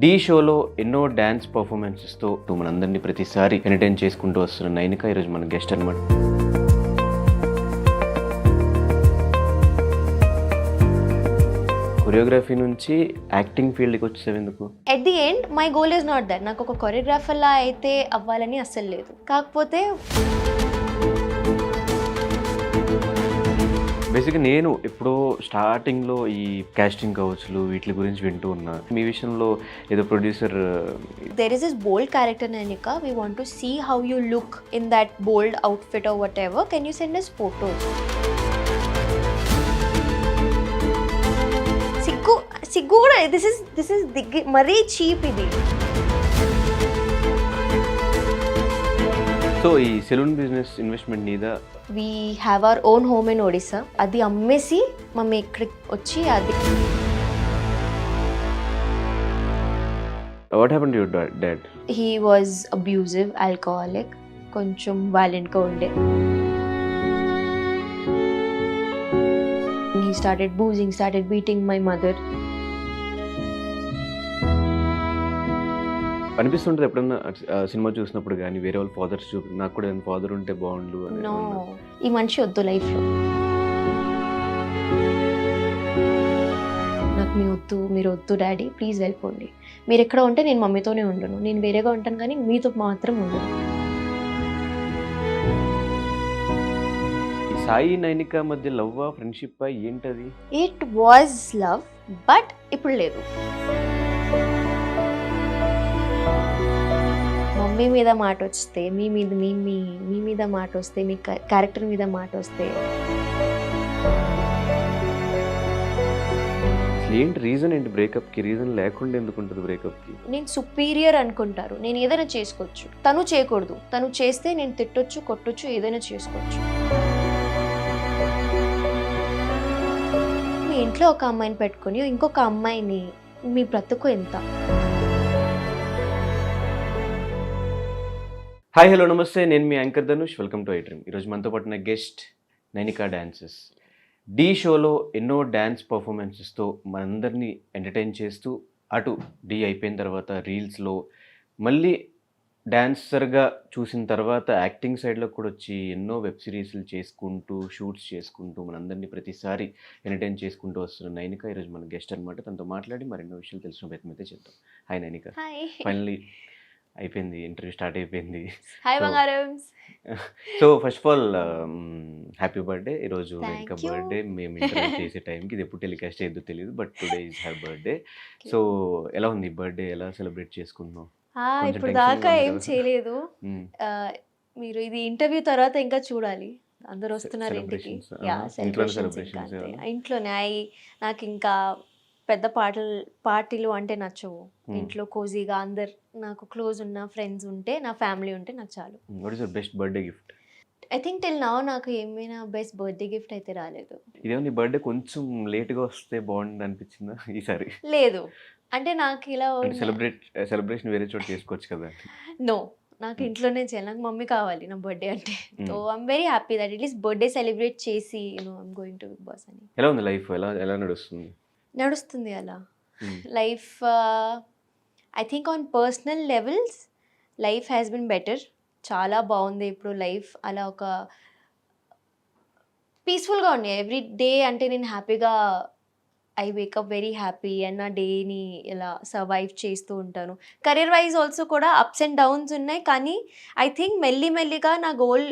ఢీ షోలో ఎన్నో డ్యాన్స్ పర్ఫార్మెన్సెస్తో మనందరినీ ప్రతిసారి ఎంటర్టైన్ చేసుకుంటూ వస్తున్న నైనిక ఈరోజు మన గెస్ట్ అనమాట. కొరియోగ్రఫీ నుంచి యాక్టింగ్ ఫీల్డ్కి వచ్చేసావు ఎందుకు? At the end my goal is not that. నాకు ఒక కొరియోగ్రాఫర్లా అయితే అవ్వాలని అస్సలు లేదు. కాకపోతే బేసిక్గా నేను ఎప్పుడో స్టార్టింగ్లో ఈ కాస్టింగ్ కౌచ్లు వీటి గురించి వింటూ ఉన్నా. మీ విషయంలో ఏదో producer there is this bold character Nanika. We want to see how you look in that bold outfit or whatever. Can you send us photos? సిగ్గు కూడా this is మరీ చీప్ ఇది. సో ఈ సెలూన్ బిజినెస్ ఇన్వెస్ట్మెంట్ నీదా? We have our own home in Odisha. అది అమ్మేసి mummy ఇక్కడికి వచ్చి అది. What happened to your dad? He was abusive, alcoholic, కొంచెం violentగా ఉండే. He started boozing, started beating my mother. అనిపిస్తుంటుంది ఎప్పుడన్నా సినిమా చూసినప్పుడు కానీ వేరే వాళ్ళ ఫాదర్స్ నాకు కూడా ఫాదర్ ఉంటే బాగుండు అని. నో, ఈ మనిషి వద్దు లైఫ్లో. నాకు మీరు వద్దు డాడీ, ప్లీజ్ వెళ్ళిపోండి. మీరు ఎక్కడ ఉంటే నేను మమ్మీతోనే ఉండను, నేను వేరేగా ఉంటాను కానీ మీతో మాత్రం ఉండను. ఈ సాయి నైనిక మధ్య లవ్ ఫ్రెండ్షిప్ ఏంటది? ఇట్ వాజ్ లవ్, బట్ ఇప్పుడు లేదు. మమ్మీ మీద మాట వస్తే, మీ మీద మాట వస్తే, మీ క్యారెక్టర్ మీద మాట వస్తే ఏంటి రీజన్? ఏంటి బ్రేకప్కి రీజన్ లేకుండా ఎందుకు ఉంటుంది బ్రేకప్కి? నేను సుపీరియర్ అనుకుంటారు, నేను ఏదైనా చేసుకోవచ్చు, తను చేయకూడదు. తను చేస్తే నేను తిట్టొచ్చు, కొట్టొచ్చు, ఏదైనా చేసుకోవచ్చు. మీ ఇంట్లో ఒక అమ్మాయిని పెట్టుకొని ఇంకొక అమ్మాయిని, మీ బ్రతుకు ఎంత? హాయ్ హలో నమస్తే, నేను మీ anchor Dhanush. Welcome to iDream. ఈరోజు మనతో పాటు నా గెస్ట్ నైనిక డాన్సెస్. ఢీ షోలో ఎన్నో డ్యాన్స్ పర్ఫార్మెన్సెస్తో మనందరినీ ఎంటర్టైన్ చేస్తూ, అటు ఢీ అయిపోయిన తర్వాత రీల్స్లో మళ్ళీ డాన్సర్గా చూసిన తర్వాత యాక్టింగ్ సైడ్లో కూడా వచ్చి ఎన్నో వెబ్ సిరీస్లు చేసుకుంటూ, షూట్స్ చేసుకుంటూ మనందరినీ ప్రతిసారి ఎంటర్టైన్ చేసుకుంటూ వస్తున్న నైనిక ఈరోజు మన గెస్ట్ అనమాట. తనతో మాట్లాడి మరెన్నో విషయాలు తెలిసిన ప్రయత్నం అయితే చేద్దాం. హాయ్ నైనిక. ఫైనలీ అయిపోయింది, ఇంటర్వ్యూ స్టార్ట్ అయిపోయింది. హాయ్ బంగారమ్స్. So first of all happy birthday. ఈరోజు ఇంకా బర్త్డే మేము ఇంటర్వ్యూ చేసే టైంకి ఇది ఎప్పుడు టెలికాస్ట్ అయ్యేదో తెలియదు, but today is her birthday. So ఎలా ఉంది బర్త్డే? ఎలా సెలబ్రేట్ చేసుకున్నాం? ఇప్పుడు దాకా ఏం చేయలేదు. మీరు ఇది ఇంటర్వ్యూ తర్వాత ఇంకా చూడాలి. అందరు వస్తున్నారు ఇంటికి. ఇంట్లోనే నాకు ఇంకా పెద్ద పార్టీలు అంటే నచ్చవు. ఇంట్లో కోజీగా అందరు నాకు క్లోజ్ ఉన్న ఫ్రెండ్స్ ఉంటే, నా ఫ్యామిలీ ఉంటే నాకు చాలు. What is your best birthday gift? I think till now నాకు ఏమైనా బెస్ట్ బర్త్డే గిఫ్ట్ అయితే రాలేదు. ఇదేమో నీ బర్త్డే కొంచెం లేట్గా వస్తే బాగుంది అనిపించిందా ఈసారి? లేదు, అంటే నాకు ఇలా సెలబ్రేషన్ వేరే చోట చేసుకోవచ్చు కదా. నో, నాకు ఇంట్లోనే చేయాలి. నాకు మమ్మీ కావాలి నా బర్త్డే అంటే. So I'm very happy that at least birthday celebrate చేసి I'm going to Bigg Boss అని. ఎలా ఉంది లైఫ్? ఎలా నడుస్తుంది అలా life. I think on personal levels life has been better. చాలా బాగుంది ఇప్పుడు లైఫ్. అలా ఒక పీస్ఫుల్గా ఉంది ఎవ్రీ డే. అంటే నేను హ్యాపీగా I wake up very happy and నా డేని ఇలా సర్వైవ్ చేస్తూ ఉంటాను. కెరీర్ వైజ్ ఆల్సో కూడా అప్స్ అండ్ డౌన్స్ ఉన్నాయి, కానీ ఐ థింక్ మెల్లిగా నా గోల్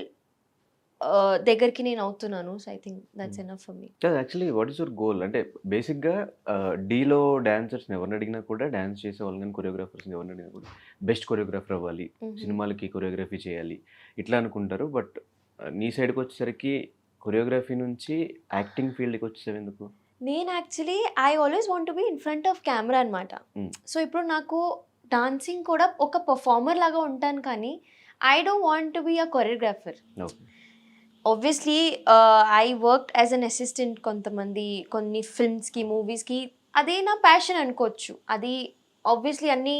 దగ్గరికి నేను అవుతున్నాను. So I think that's enough for me. Actually what is your goal? అంటే బేసిక్గా డీలో డాన్సర్స్ని ఎవరిని అడిగినా కూడా, డాన్స్ చేసే వాళ్ళు కానీ కొరియోగ్రాఫర్స్ని ఎవరిని అడిగినా కూడా బెస్ట్ కొరియోగ్రాఫర్ అవ్వాలి, సినిమాలకి కొరియోగ్రఫీ చేయాలి ఇట్లా అనుకుంటారు. బట్ నీ సైడ్కి వచ్చేసరికి కొరియోగ్రఫీ నుంచి యాక్టింగ్ ఫీల్డ్కి వచ్చేసావు ఎందుకు? నేను actually I always want to be in front of camera అనమాట. సో ఇప్పుడు నాకు డాన్సింగ్ కూడా ఒక పర్ఫార్మర్ లాగా ఉంటాను, కానీ I don't want to be a choreographer. Obviously I worked as an assistant కొన్ని ఫిల్మ్స్కి, మూవీస్కి. అదే నా ప్యాషన్ అనుకోవచ్చు. అది ఆబ్వియస్లీ అన్ని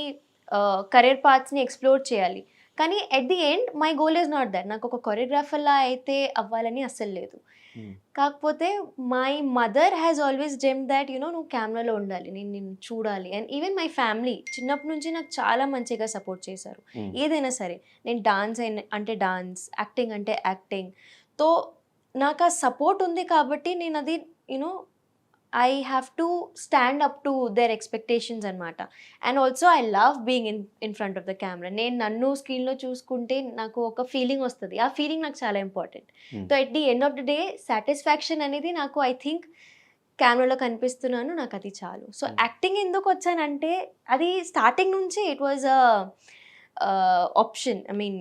కెరీర్ పాత్స్ని ఎక్స్ప్లోర్ చేయాలి. కానీ at the end my goal is not that. నాకు ఒక కొరియోగ్రాఫర్లా అయితే అవ్వాలని అస్సలు లేదు. కాకపోతే my mother has always dream that నువ్వు కెమెరాలో ఉండాలి, నేను నిన్ను చూడాలి. అండ్ ఈవెన్ మై ఫ్యామిలీ చిన్నప్పటి నుంచి నాకు చాలా మంచిగా సపోర్ట్ చేశారు. ఏదైనా సరే, నేను డాన్స్ అంటే డాన్స్, యాక్టింగ్ అంటే యాక్టింగ్. తో నాకు ఆ సపోర్ట్ ఉంది కాబట్టి నేను అది I have to stand up to their expectations అనమాట. And also I love being in front of the camera. నేను నన్ను స్క్రీన్లో చూసుకుంటే నాకు ఒక ఫీలింగ్ వస్తుంది. ఆ ఫీలింగ్ నాకు చాలా important. So at the end of the day satisfaction అనేది నాకు ఐ థింక్ కెమెరాలో కనిపిస్తున్నాను, నాకు అది చాలు. సో యాక్టింగ్ ఎందుకు వచ్చానంటే అది స్టార్టింగ్ నుంచి it was option. I mean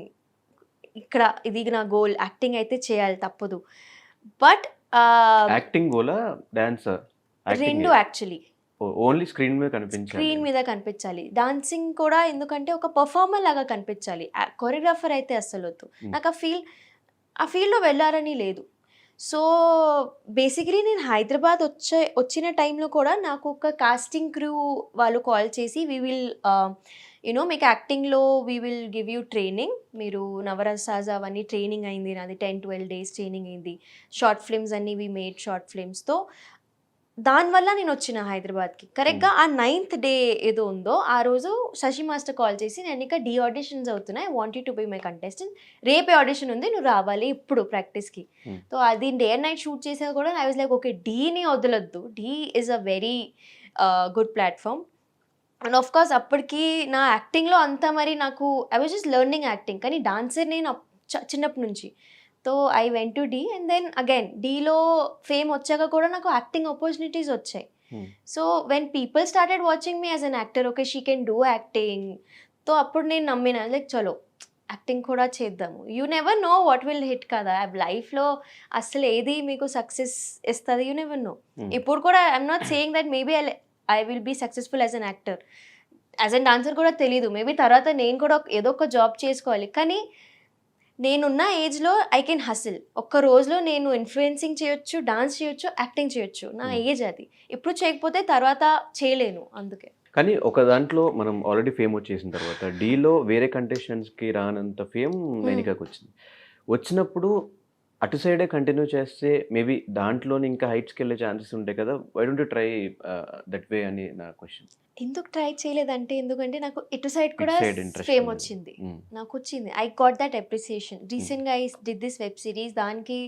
ఇక్కడ ఇది నా గోల్, యాక్టింగ్ అయితే చేయాలి తప్పదు. But acting Gola dancer? రెండు యాక్చువల్లీ. ఓన్లీ స్క్రీన్ మీద కనిపించాలి, స్క్రీన్ మీద కనిపించాలి. డాన్సింగ్ కూడా ఎందుకంటే ఒక పర్ఫార్మర్ లాగా కనిపించాలి. కొరియోగ్రాఫర్ అయితే అస్సలు వద్దు. నాకు ఆ ఫీల్డ్లో వెళ్ళాలని లేదు. సో బేసికలీ నేను హైదరాబాద్ వచ్చిన టైంలో కూడా నాకు ఒక కాస్టింగ్ క్రూ వాళ్ళు కాల్ చేసి వీ విల్ మీకు యాక్టింగ్లో we will give you training. మీరు నవరసాజ్ అవన్నీ ట్రైనింగ్ అయింది నాది, 10-12 days ట్రైనింగ్ అయింది. షార్ట్ ఫిల్మ్స్ అన్నీ వీ మేడ్ షార్ట్ ఫిల్మ్స్తో. దానివల్ల నేను వచ్చిన హైదరాబాద్కి. కరెక్ట్గా ఆ 9th day ఏదో ఉందో ఆ రోజు శశి మాస్టర్ కాల్ చేసి, నేను ఇంకా డీ ఆడిషన్స్ అవుతున్నాయి, I want you to be my contestant, రేపే ఆడిషన్ ఉంది, నువ్వు రావాలి ఇప్పుడు ప్రాక్టీస్కి. సో అది డే అండ్ నైట్ షూట్ చేసేది కూడా ఐ వాజ్ లైక్ ఓకే, డీని వదలొద్దు, Dhee is a very good platform. And of course అప్పటికి నా యాక్టింగ్లో అంతా మరి నాకు I was just learning acting. కానీ డాన్సర్ నేను చిన్నప్పటి నుంచి. So I went to Dhee and then again డీలో ఫేమ్ వచ్చాక కూడా నాకు యాక్టింగ్ ఆపర్చునిటీస్ వచ్చాయి. So when people started watching me as an actor, okay she can do acting. So అప్పుడు నేను నమ్మిన లైక్ చలో యాక్టింగ్ కూడా చేద్దాము. You never know what will hit కదా లైఫ్లో, అసలు ఏది మీకు సక్సెస్ ఇస్తుంది, యూ నెవర్ నో. ఇప్పుడు కూడా I'm not saying that maybe I will be successful as an actor. As an dancer కూడా తెలీదు, మేబీ తర్వాత నేను కూడా ఏదో ఒక జాబ్ చేసుకోవాలి. కానీ నేనున్న ఏజ్లో ఐ కెన్ హసిల్. ఒక్క రోజులో నేను ఇన్ఫ్లుయెన్సింగ్ చేయొచ్చు, డాన్స్ చేయొచ్చు, యాక్టింగ్ చేయొచ్చు. నా ఏజ్ అది. ఇప్పుడు చేయకపోతే తర్వాత చేయలేను. అందుకే. కానీ ఒక దాంట్లో మనం ఆల్రెడీ ఫేమ్ వచ్చేసిన తర్వాత డీలో వేరే కంటెస్టెంట్స్కి రానంత ఫేమ్ నైనికాకి వచ్చింది. వచ్చినప్పుడు అటు సైడే కంటిన్యూ చేస్తే మేబీ దాంట్లోనే ఇంకా హైట్స్కి వెళ్ళే ఛాన్సెస్ ఉంటాయి కదా. Why don't you try that way అని నా క్వశ్చన్. ఎందుకు ట్రై చేయలేదంటే, ఎందుకంటే నాకు ఇటు సైడ్ కూడా side interest ఫేమ్ ఉంది. వచ్చింది. నాకు వచ్చింది. I got that appreciation. రీసెంట్గా I did this web series. దానికి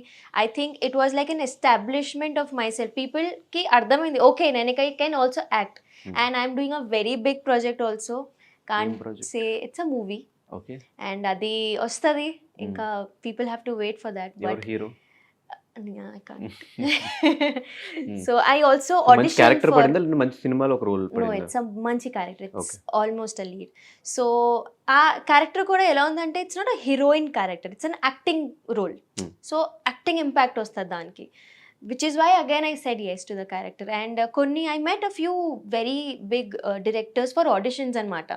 I think it was like an establishment of myself. పీపుల్కి అర్థమైంది, ఓకే నేను I can also act. And I'm doing a very big project also. Can't say it's a movie. Okay. And అది వస్తుంది ఇంకా. People have to wait for that. ఎవరు hero? I can't. So I also మంచి auditioned character for. పడిందా లేదా మంచి సినిమాలో ఒక రోల్ No, పడిందా? it's a మంచి character. It's Okay. Almost a lead. So ఆ క్యారెక్టర్ కూడా ఎలా ఉందంటే it's not a heroine character, it's an acting role. So acting impact వస్తుంది దానికి, which is why again I said yes to the character. And కొన్ని I met a few very big directors for auditions అనమాట.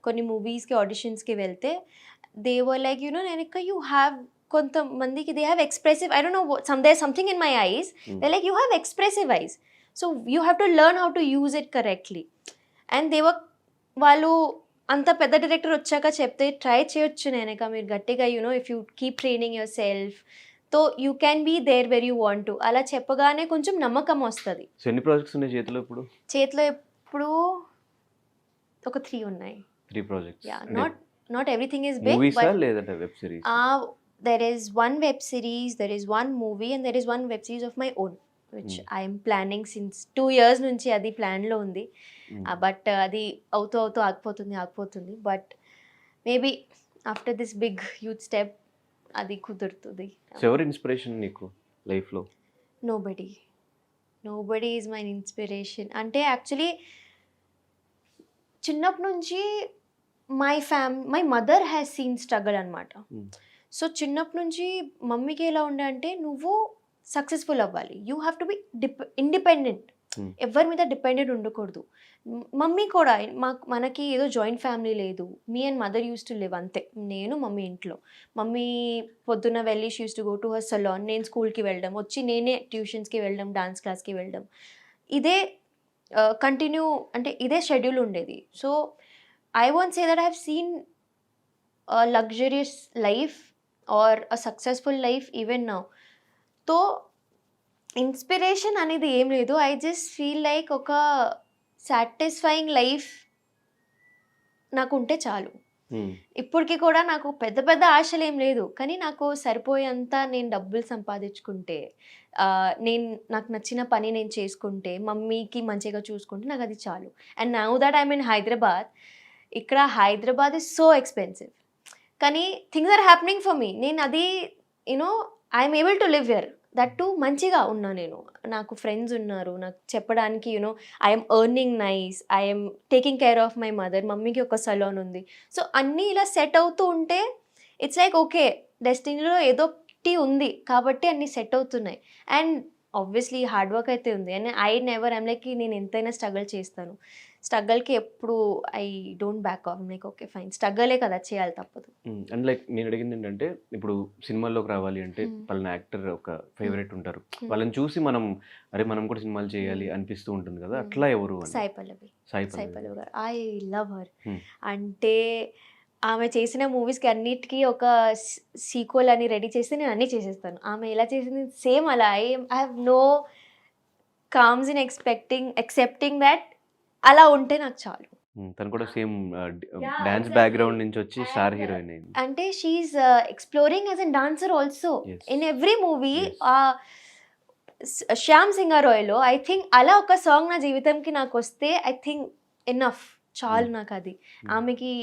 కొన్ని మూవీస్కి ఆడిషన్స్కి వెళ్తే they were like నేను you have, కొంతమందికి they have expressive, I don't know, there something in my eyes, they like you have expressive eyes, so you have to learn how to use it correctly. And వాళ్ళు అంత పెద్ద director వచ్చాక చెప్తే try చేయొచ్చు నేనక, మీరు గట్టిగా if you keep training yourself తో you can be there where you want to, అలా చెప్పగానే కొంచెం నమ్మకం వస్తుంది. సో ఎన్ని ప్రాజెక్ట్స్ ఉన్నాయి చేతిలో ఇప్పుడు? చేతిలో ఇప్పుడు ఒక 3 ఉన్నాయి. 3 projects. Yeah, not everything is big, మూవీసా బట్ లేదంటే web series? there is one web series, there is one movie, and there is one web series of my own, which I am planning since 2 years నుంచి అది ప్లాన్లో ఉంది. But అది అవుతూ ఆగిపోతుంది. But maybe after this big huge step అది కుదురుతుంది. ఎవరి ఇన్స్పిరేషన్ నీకు లైఫ్లో? Nobody is my inspiration. అంటే యాక్చువల్లీ చిన్నప్పటి నుంచి my mother has seen struggle అనమాట. సో చిన్నప్పటి నుంచి మమ్మీకి ఎలా ఉండే అంటే, నువ్వు సక్సెస్ఫుల్ అవ్వాలి, you have to be independent, ఎవరి మీద డిపెండెంట్ ఉండకూడదు. మమ్మీ కూడా మనకి ఏదో జాయింట్ ఫ్యామిలీ లేదు. Me and mother use to live అంతే, నేను మమ్మీ ఇంట్లో. మమ్మీ పొద్దున్న వెళ్ళి she use to go to her salon, నేను స్కూల్కి వెళ్ళడం, వచ్చి నేనే ట్యూషన్స్కి వెళ్ళడం, డాన్స్ క్లాస్కి వెళ్ళడం, ఇదే కంటిన్యూ, అంటే ఇదే షెడ్యూల్ ఉండేది. So I want say that I have seen luxurious life or a successful life even now. తో ఇన్స్పిరేషన్ అనేది ఏం లేదు. ఐ జస్ట్ ఫీల్ లైక్ ఒక సాటిస్ఫైయింగ్ లైఫ్ నాకు ఉంటే చాలు. ఇప్పటికి కూడా నాకు పెద్ద పెద్ద ఆశలు ఏం లేదు, కానీ నాకు సరిపోయేంత నేను డబ్బులు సంపాదించుకుంటే, నాకు నచ్చిన పని నేను చేసుకుంటే, మమ్మీకి మంచిగా చూసుకుంటే నాకు అది చాలు. And now that I mean Hyderabad, ఇక్కడ హైదరాబాద్ ఇస్ సో ఎక్స్పెన్సివ్, కానీ things are happening for me. నేను అది you know I'm able to live here, that too మంచిగా ఉన్నా నేను. నాకు ఫ్రెండ్స్ ఉన్నారు, నాకు చెప్పడానికి you know I'm earning nice, I'm taking care of my mother, మమ్మీకి ఒక సలూన్ ఉంది. సో అన్నీ ఇలా సెట్ అవుతూ ఉంటే ఇట్స్ లైక్ ఓకే, డెస్టినీలో ఏదో ఒకటి ఉంది కాబట్టి అన్నీ సెట్ అవుతున్నాయి. అండ్ ఆబ్వియస్లీ హార్డ్ వర్క్ అయితే ఉంది. అండ్ ఐఎమ్ లైక్ నేను ఎంతైనా స్ట్రగుల్ చేస్తాను. స్ట్రగల్కి ఎప్పుడు I don't back off. Like okay fine, స్ట్రగలే కదా, చేయాలి, తప్పదు. అండ్ లైక్ నేను అడిగింది ఏంటంటే, ఇప్పుడు సినిమాల్లోకి రావాలి అంటే వాళ్ళని యాక్టర్ ఒక ఫేవరెట్ ఉంటారు, వాళ్ళని చూసి మనం కూడా సినిమాలు చేయాలి అనిపిస్తూ ఉంటుంది కదా, అట్లా ఎవరు? సాయి పల్లవి గారు. I love her. Hmm. అంటే ఆమె చేసిన మూవీస్కి అన్నిటికీ ఒక సీక్వెల్ అని రెడీ చేస్తే నేను అన్నీ చేసేస్తాను. ఆమె ఎలా చేసింది సేమ్ అలా. I have no qualms in accepting that అలా ఉంటే నాకు చాలు. తను కూడా సేమ్ డాన్స్ బ్యాక్గ్రౌండ్ నుంచి వచ్చి స్టార్ హీరోయిన్ అయింది. అంటే she is exploring as an dancer also Yes. In every movie. Yes. Shyam సింగారాయ్లో ఐ థింక్ అలా ఒక సాంగ్ నా జీవితంకి నాకు వస్తే ఐ థింక్ ఎనఫ్, చాలు నాకు అది. ఆమెకి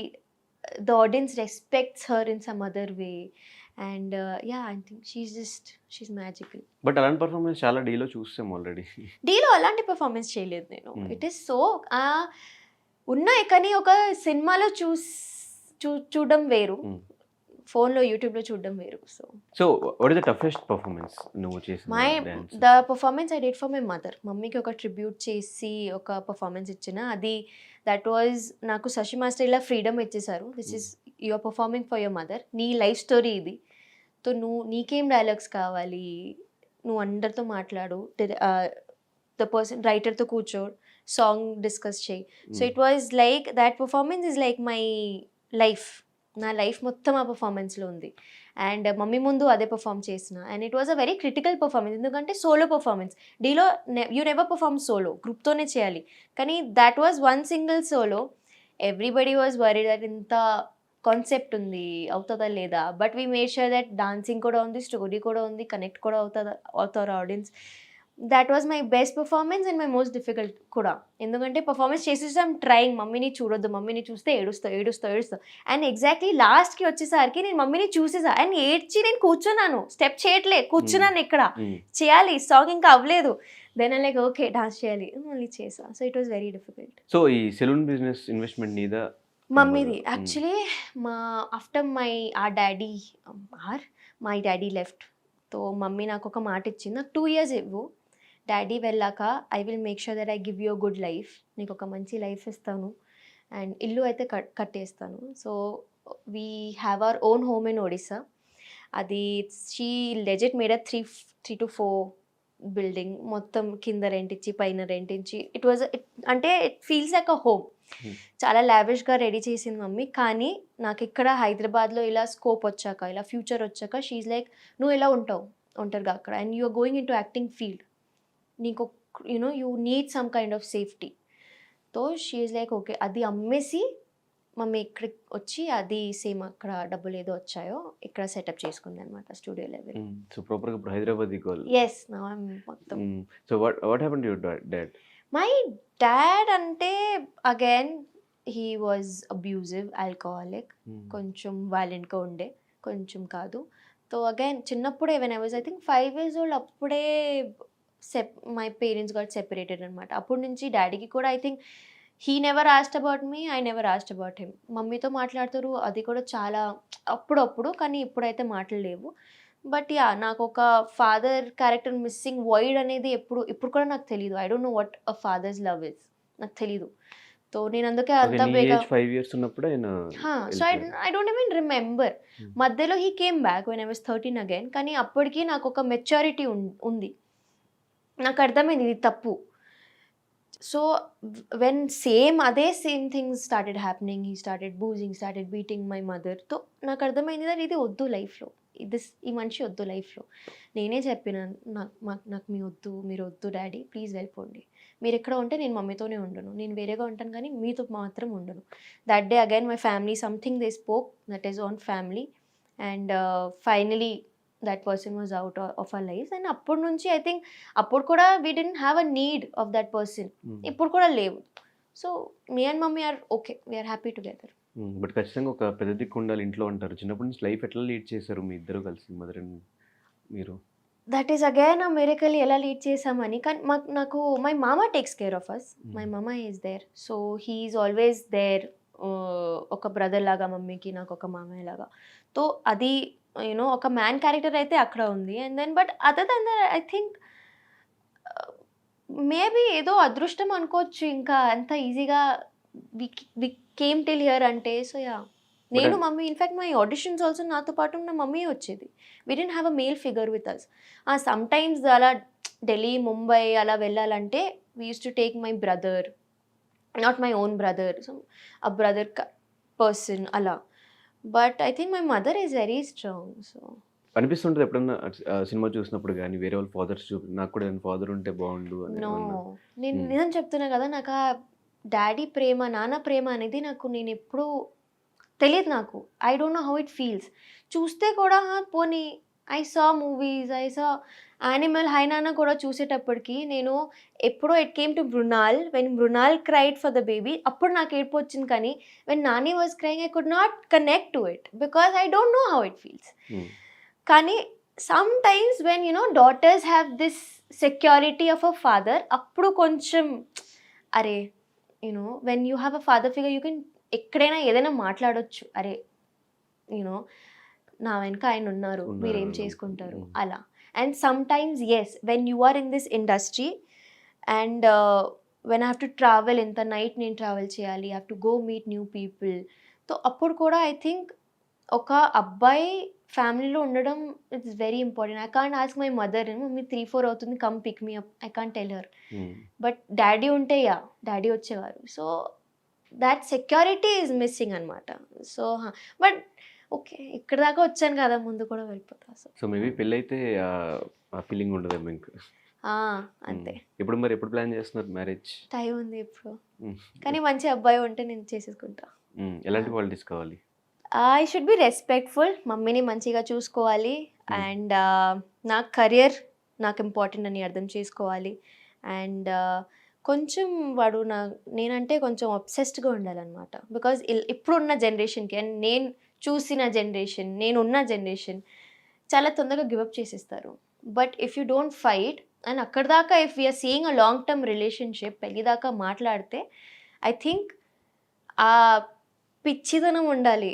the audience respects her in some other way. And yeah, I think she's magical. But అలాంటి పర్ఫార్మెన్స్ చాలా డీలో చూస్తాం ఆల్రెడీ. డీలో అలాంటి పర్ఫార్మెన్స్ చేయలేదు నేను. Hmm. ఇట్ ఈస్ సో ఉన్నాయి, కానీ ఒక సినిమాలో చూడడం వేరు, ఫోన్లో యూట్యూబ్లో చూడడం వేరు. So what is the toughest performance నువ్వు చేసిన the performance I did for my mother. మమ్మీకి ఒక ట్రిబ్యూట్ చేసి ఒక పర్ఫార్మెన్స్ ఇచ్చిన, అది దట్ వాజ్ నాకు శశి మాస్టర్ ఇలా ఫ్రీడమ్ ఇచ్చేసారు. This is your performing for your mother, నీ లైఫ్ స్టోరీ ఇది. సో నీకేం డైలాగ్స్ కావాలి, నువ్వు అందరితో మాట్లాడు, ద పర్సన్ రైటర్తో కూర్చో, సాంగ్ డిస్కస్ చేయి. So it was like that performance is like my life. నా లైఫ్ మొత్తం ఆ పర్ఫార్మెన్స్లో ఉంది. అండ్ మమ్మీ ముందు అదే పర్ఫామ్ చేసిన. And it was a very critical performance, ఎందుకంటే సోలో పర్ఫార్మెన్స్. డీలో యూ నెవర్ పర్ఫార్మ్ సోలో, గ్రూప్తోనే చేయాలి. కానీ that was one single solo. Everybody was worried that ఇంత కాన్సెప్ట్ ఉంది, అవుతుందా లేదా. But we made sure that dancing కూడా ఉంది, స్టోరీ కూడా ఉంది, కనెక్ట్ కూడా అవుతారు audience. That was my best performance and my most difficult కూడా. ఎందుకంటే పర్ఫార్మెన్స్ చేసేసాం ట్రయింగ్, మమ్మీని చూడొద్దు, మమ్మీని చూస్తే ఏడుస్తావు. అండ్ ఎగ్జాక్ట్లీ లాస్ట్కి వచ్చేసరికి నేను మమ్మీని చూసేసా అండ్ ఏడ్చి నేను కూర్చున్నాను, స్టెప్ చేయట్లే, కూర్చున్నాను ఇక్కడ, చేయాలి, సాంగ్ ఇంకా అవ్వలేదు. Then I like okay dance చేయాలి, మళ్ళీ చేసా. So it was very difficult. So ఈ సెలూన్ బిజినెస్ ఇన్వెస్ట్మెంట్ మీద మమ్మీది actually. After my daddy left, తో మమ్మీ నాకు ఒక మాట ఇచ్చింది, నాకు 2 years ఇవ్వు, డాడీ వెళ్ళాక I will make sure that I give you a good life, నీకు ఒక మంచి లైఫ్ ఇస్తాను అండ్ ఇల్లు అయితే కట్టేస్తాను. So we have our own home in Odisha. అది she legit made a 3 to 4 building, మొత్తం కింద రెంట్ ఇచ్చి పైన రెంట్ ఇచ్చి. అంటే it feels like a home. చాలా లావిష్గా రెడీ చేసింది మమ్మీ. కానీ నాకు ఇక్కడ హైదరాబాద్లో ఇలా స్కోప్ వచ్చాక, ఇలా ఫ్యూచర్ వచ్చాక షీఈ్ లైక్ నువ్వు ఎలా ఉంటావు ఒంటరిగా అక్కడ, and you are going into acting field, నీకు you need some kind of safety. తో షీఈ్ లైక్ ఓకే, అది అమ్మేసి మమ్మీ ఇక్కడికి వచ్చి అది సేమ్ అక్కడ డబ్బులు ఏదో వచ్చాయో ఇక్కడ సెటప్ చేసుకుంది అనమాట, స్టూడియో లెవెల్. సో ప్రాపర్గా ఇప్పుడు హైదరాబాద్ గోల్. ఎస్, నా మొత్తం. So what happened to your dad? My dad అంటే again he was abusive, alcoholic, కొంచెం వైలెంట్గా ఉండే, కొంచెం కాదు. సో అగైన్ చిన్నప్పుడే when I was I think 5 years old, అప్పుడే మై పేరెంట్స్ గాట్ సెపరేటెడ్ అనమాట. అప్పటి నుంచి డాడీకి కూడా I think he never asked about me, I never asked about him. మమ్మీతో మాట్లాడుతారు, అది కూడా చాలా అప్పుడప్పుడు, కానీ ఇప్పుడైతే మాటలు లేవు. బట్ యా, నాకు ఒక ఫాదర్ క్యారెక్టర్ మిస్సింగ్ వాయిడ్ అనేది ఇప్పుడు కూడా నాకు తెలియదు. I don't know what a fathers love is, నాకు తెలీదు. సో నేను అందుకే అంత బేగా 5 years ఉన్నప్పుడు so I don't even remember. మధ్యలో he came back when I was 13 again. కానీ అప్పటికి నాకు ఒక మెచ్యూరిటీ ఉంది, నాకు అర్థమైంది ఇది తప్పు. సో వెన్ అదే same things started happening, he started boozing, started beating my mother. తో నాకు అర్థమైంది that ఇది వద్దు లైఫ్లో, ఈ మనిషి వద్దు లైఫ్లో. నేనే చెప్పిన, నాకు మీ వద్దు, మీరు వద్దు డాడీ, ప్లీజ్ వెళ్ళిపోండి. మీరు ఎక్కడ ఉంటే నేను మమ్మీతోనే ఉండను, నేను వేరేగా ఉంటాను కానీ మీతో మాత్రం ఉండను. That day again my family, something they spoke that is on family, and finally that person was out of our life. And అప్పటి నుంచి ఐ థింక్ అప్పుడు కూడా we didn't have a need of that person, ఇప్పుడు కూడా లేవు. So me and mummy are okay, we're happy together. But ఖచ్చితంగా ఒక పెద్ద దిక్కు ఉండాలి ఇంట్లో అంటారు. చిన్నప్పటి నుంచి లైఫ్ ఎట్లా లీడ్ చేశారు మీ ఇద్దరు కలిసి, మదర్ అండ్ మీరు? That is again a miracle, ఎలా లీడ్ చేసామని. కానీ నాకు మై మామ takes care of us, my మామ is there, so he is always there. ఒక బ్రదర్ లాగా మమ్మీకి, నాకు ఒక మామయ్య లాగా. సో అది యూనో ఒక మ్యాన్ క్యారెక్టర్ అయితే అక్కడ ఉంది. And then but other than that I think maybe ఏదో అదృష్టం అనుకోవచ్చు, ఇంకా అంత ఈజీగా వి కేమ్ టిల్ హియర్ అంటే. సో యా, నేను mummy, in fact my auditions also నాతో పాటు ఉన్న మమ్మీ వచ్చేది. We didn't have a male figure with us. Sometimes అలా ఢిల్లీ, ముంబై అలా వెళ్ళాలంటే we use to take my brother, not my own brother, so a brother person అలా. But I think my mother is very strong. So అనిపిస్తుంటుంది ఎప్పుడన్నా cinema చూసినప్పుడు కానీ వేరే వాళ్ళ ఫాదర్స్ నాకు కూడా ఫాదర్ ఉంటే బాగుండు అని నో, ఏమన్నా? నేను నిజం చెప్తున్నా కదా, నాకు ఆ డాడీ ప్రేమ, నాన్న ప్రేమ అనేది నేను ఎప్పుడూ తెలియదు. నాకు I don't know how it feels. చూస్తే కూడా పోనీ I saw movies, I saw Animal, Hi Nanna కూడా చూసేటప్పటికి నేను ఎప్పుడో it came to Mrunal, when Mrunal cried for the baby, అప్పుడు నాకు ఏడుపు వచ్చింది. కానీ when Nani was crying I could not connect to it because I don't know how it feels. కానీ sometimes when daughters have this security of a father, అప్పుడు కొంచెం అరే when you have a father figure you can ఎక్కడైనా ఏదైనా మాట్లాడొచ్చు. అరే నా వెనక ఆయన ఉన్నారు, మీరేం చేసుకుంటారు అలా. And sometimes yes, when you are in this industry and when I have to travel, ఇంత నైట్ నేను ట్రావెల్ చేయాలి, have to go meet new people. So అప్పుడు కూడా ఐ థింక్ ఒక అబ్బాయి ఫ్యామిలీలో ఉండడం it's very important. I can't ask my mother, mummy 3-4 అవుతుంది, come pick me up, I can't tell her. But daddy ఉంటే డాడీ వచ్చేవారు. So that security is missing అనమాట. సో బట్ ఓకే, ఇక్కడ దాకా వచ్చాను కదా, ముందు కూడా వెళ్ళిపోతా. సో మేబీ పెళ్ళి అయితే ఆ ఫీలింగ్ ఉండదేమో ఇంకా. అంతే. ఇప్పుడు మరి ఎప్పుడు ప్లాన్ చేస్తున్నారు మ్యారేజ్? టైం ఉంది ఇప్పుడు, కానీ మంచి అబ్బాయి ఉంటే నేను చేసేసుకుంటా. ఎలాంటి క్వాలిటీస్ కావాలి? ఐ షుడ్ బి రెస్పెక్ట్ఫుల్, మమ్మీని మంచిగా చూసుకోవాలి, అండ్ నా కెరియర్ నాకు ఇంపార్టెంట్ అని అర్థం చేసుకోవాలి. అండ్ కొంచెం వాడు నేనంటే కొంచెం అబ్సెస్డ్గా ఉండాలన్నమాట. బికాజ్ ఇప్పుడున్న జనరేషన్కి అండ్ నేను చూసిన జనరేషన్, నేనున్న జనరేషన్ చాలా తొందరగా గివప్ చేసేస్తారు. But if you don't fight and అక్కడ దాకా if we're seeing a long term relationship, పెళ్ళి దాకా మాట్లాడితే ఐ థింక్ ఆ పిచ్చిదనం ఉండాలి.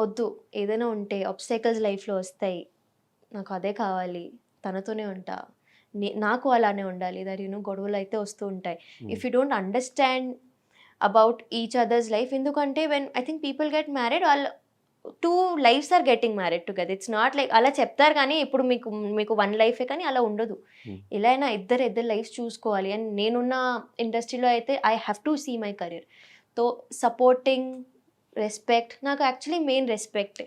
వద్దు, ఏదైనా ఉంటే ఆబ్స్టైకల్స్ లైఫ్లో వస్తాయి, నాకు అదే కావాలి, తనతోనే ఉంటా, నాకు అలానే ఉండాలి, దట్ గొడవలు అయితే వస్తూ ఉంటాయి. If you don't understand about each others life, ఎందుకంటే when I think people get married, వాళ్ళ 2 lives are getting married together. It's not like అలా చెప్తారు కానీ ఇప్పుడు మీకు 1 లైఫే, కానీ అలా ఉండదు. ఇలా అయినా ఇద్దరు లైఫ్స్ చూసుకోవాలి. అండ్ నేనున్న ఇండస్ట్రీలో అయితే I have to see my career. తో సపోర్టింగ్, రెస్పెక్ట్, నాకు యాక్చువల్లీ మెయిన్ రెస్పెక్టే.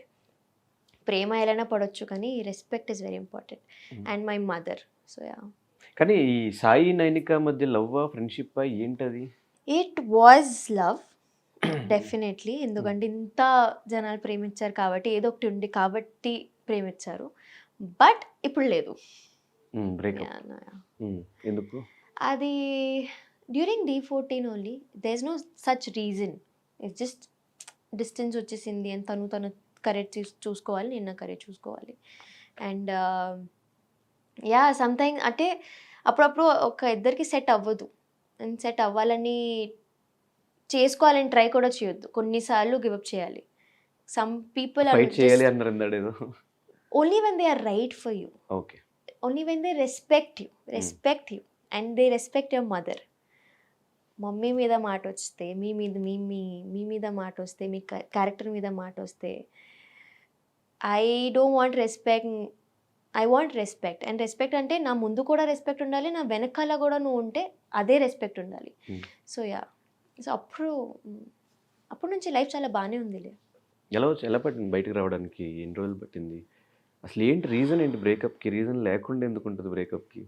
ప్రేమ ఎలానా పడవచ్చు కానీ respect is very important. And my mother. So yeah. కానీ ఈ సాయి నైనిక మధ్య లవ్ ఫ్రెండ్షిప్ ఏంటది? ఇట్ వాజ్ లవ్ డెఫినెట్లీ, ఎందుకంటే ఇంత జనాలు ప్రేమించారు కాబట్టి, ఏదో ఒకటి ఉంది కాబట్టి ప్రేమించారు. బట్ ఇప్పుడు లేదు. ఎందుకు? అది during D14 only, there is no such reason. It's just distance వచ్చేసింది అండ్ తను కరెక్ట్ చూసుకోవాలి, నేను నా కరెక్ట్ చూసుకోవాలి. అండ్ యా, సమ్టైమ్స్ అంటే అప్పుడప్పుడు ఒక ఇద్దరికి సెట్ అవ్వదు. అండ్ సెట్ అవ్వాలని చేసుకోవాలని ట్రై కూడా చేయొద్దు, కొన్నిసార్లు గివప్ చేయాలి. Some people only when they are right for you, only when they respect you and they respect your mother. Mummy మీద మాట వస్తే, మీ మీద మాట వస్తే, మీ క్యారెక్టర్ మీద మాట వస్తే, I don't want respect I want respect. And respect అంటే నా ముందు కూడా రెస్పెక్ట్ ఉండాలి, నా వెనకాల కూడా నువ్వు ఉంటే అదే రెస్పెక్ట్ ఉండాలి. సో యా, సో అప్పటి నుంచి లైఫ్ చాలా బాగానే ఉందిలే. ఎలా పట్టింది బయటకు రావడానికి? ఎన్ని రోజులు పట్టింది? అసలు ఏంటి రీజన్ ఏంటి బ్రేకప్కి? రీజన్ లేకుండా ఎందుకు ఉంటుంది బ్రేకప్కి?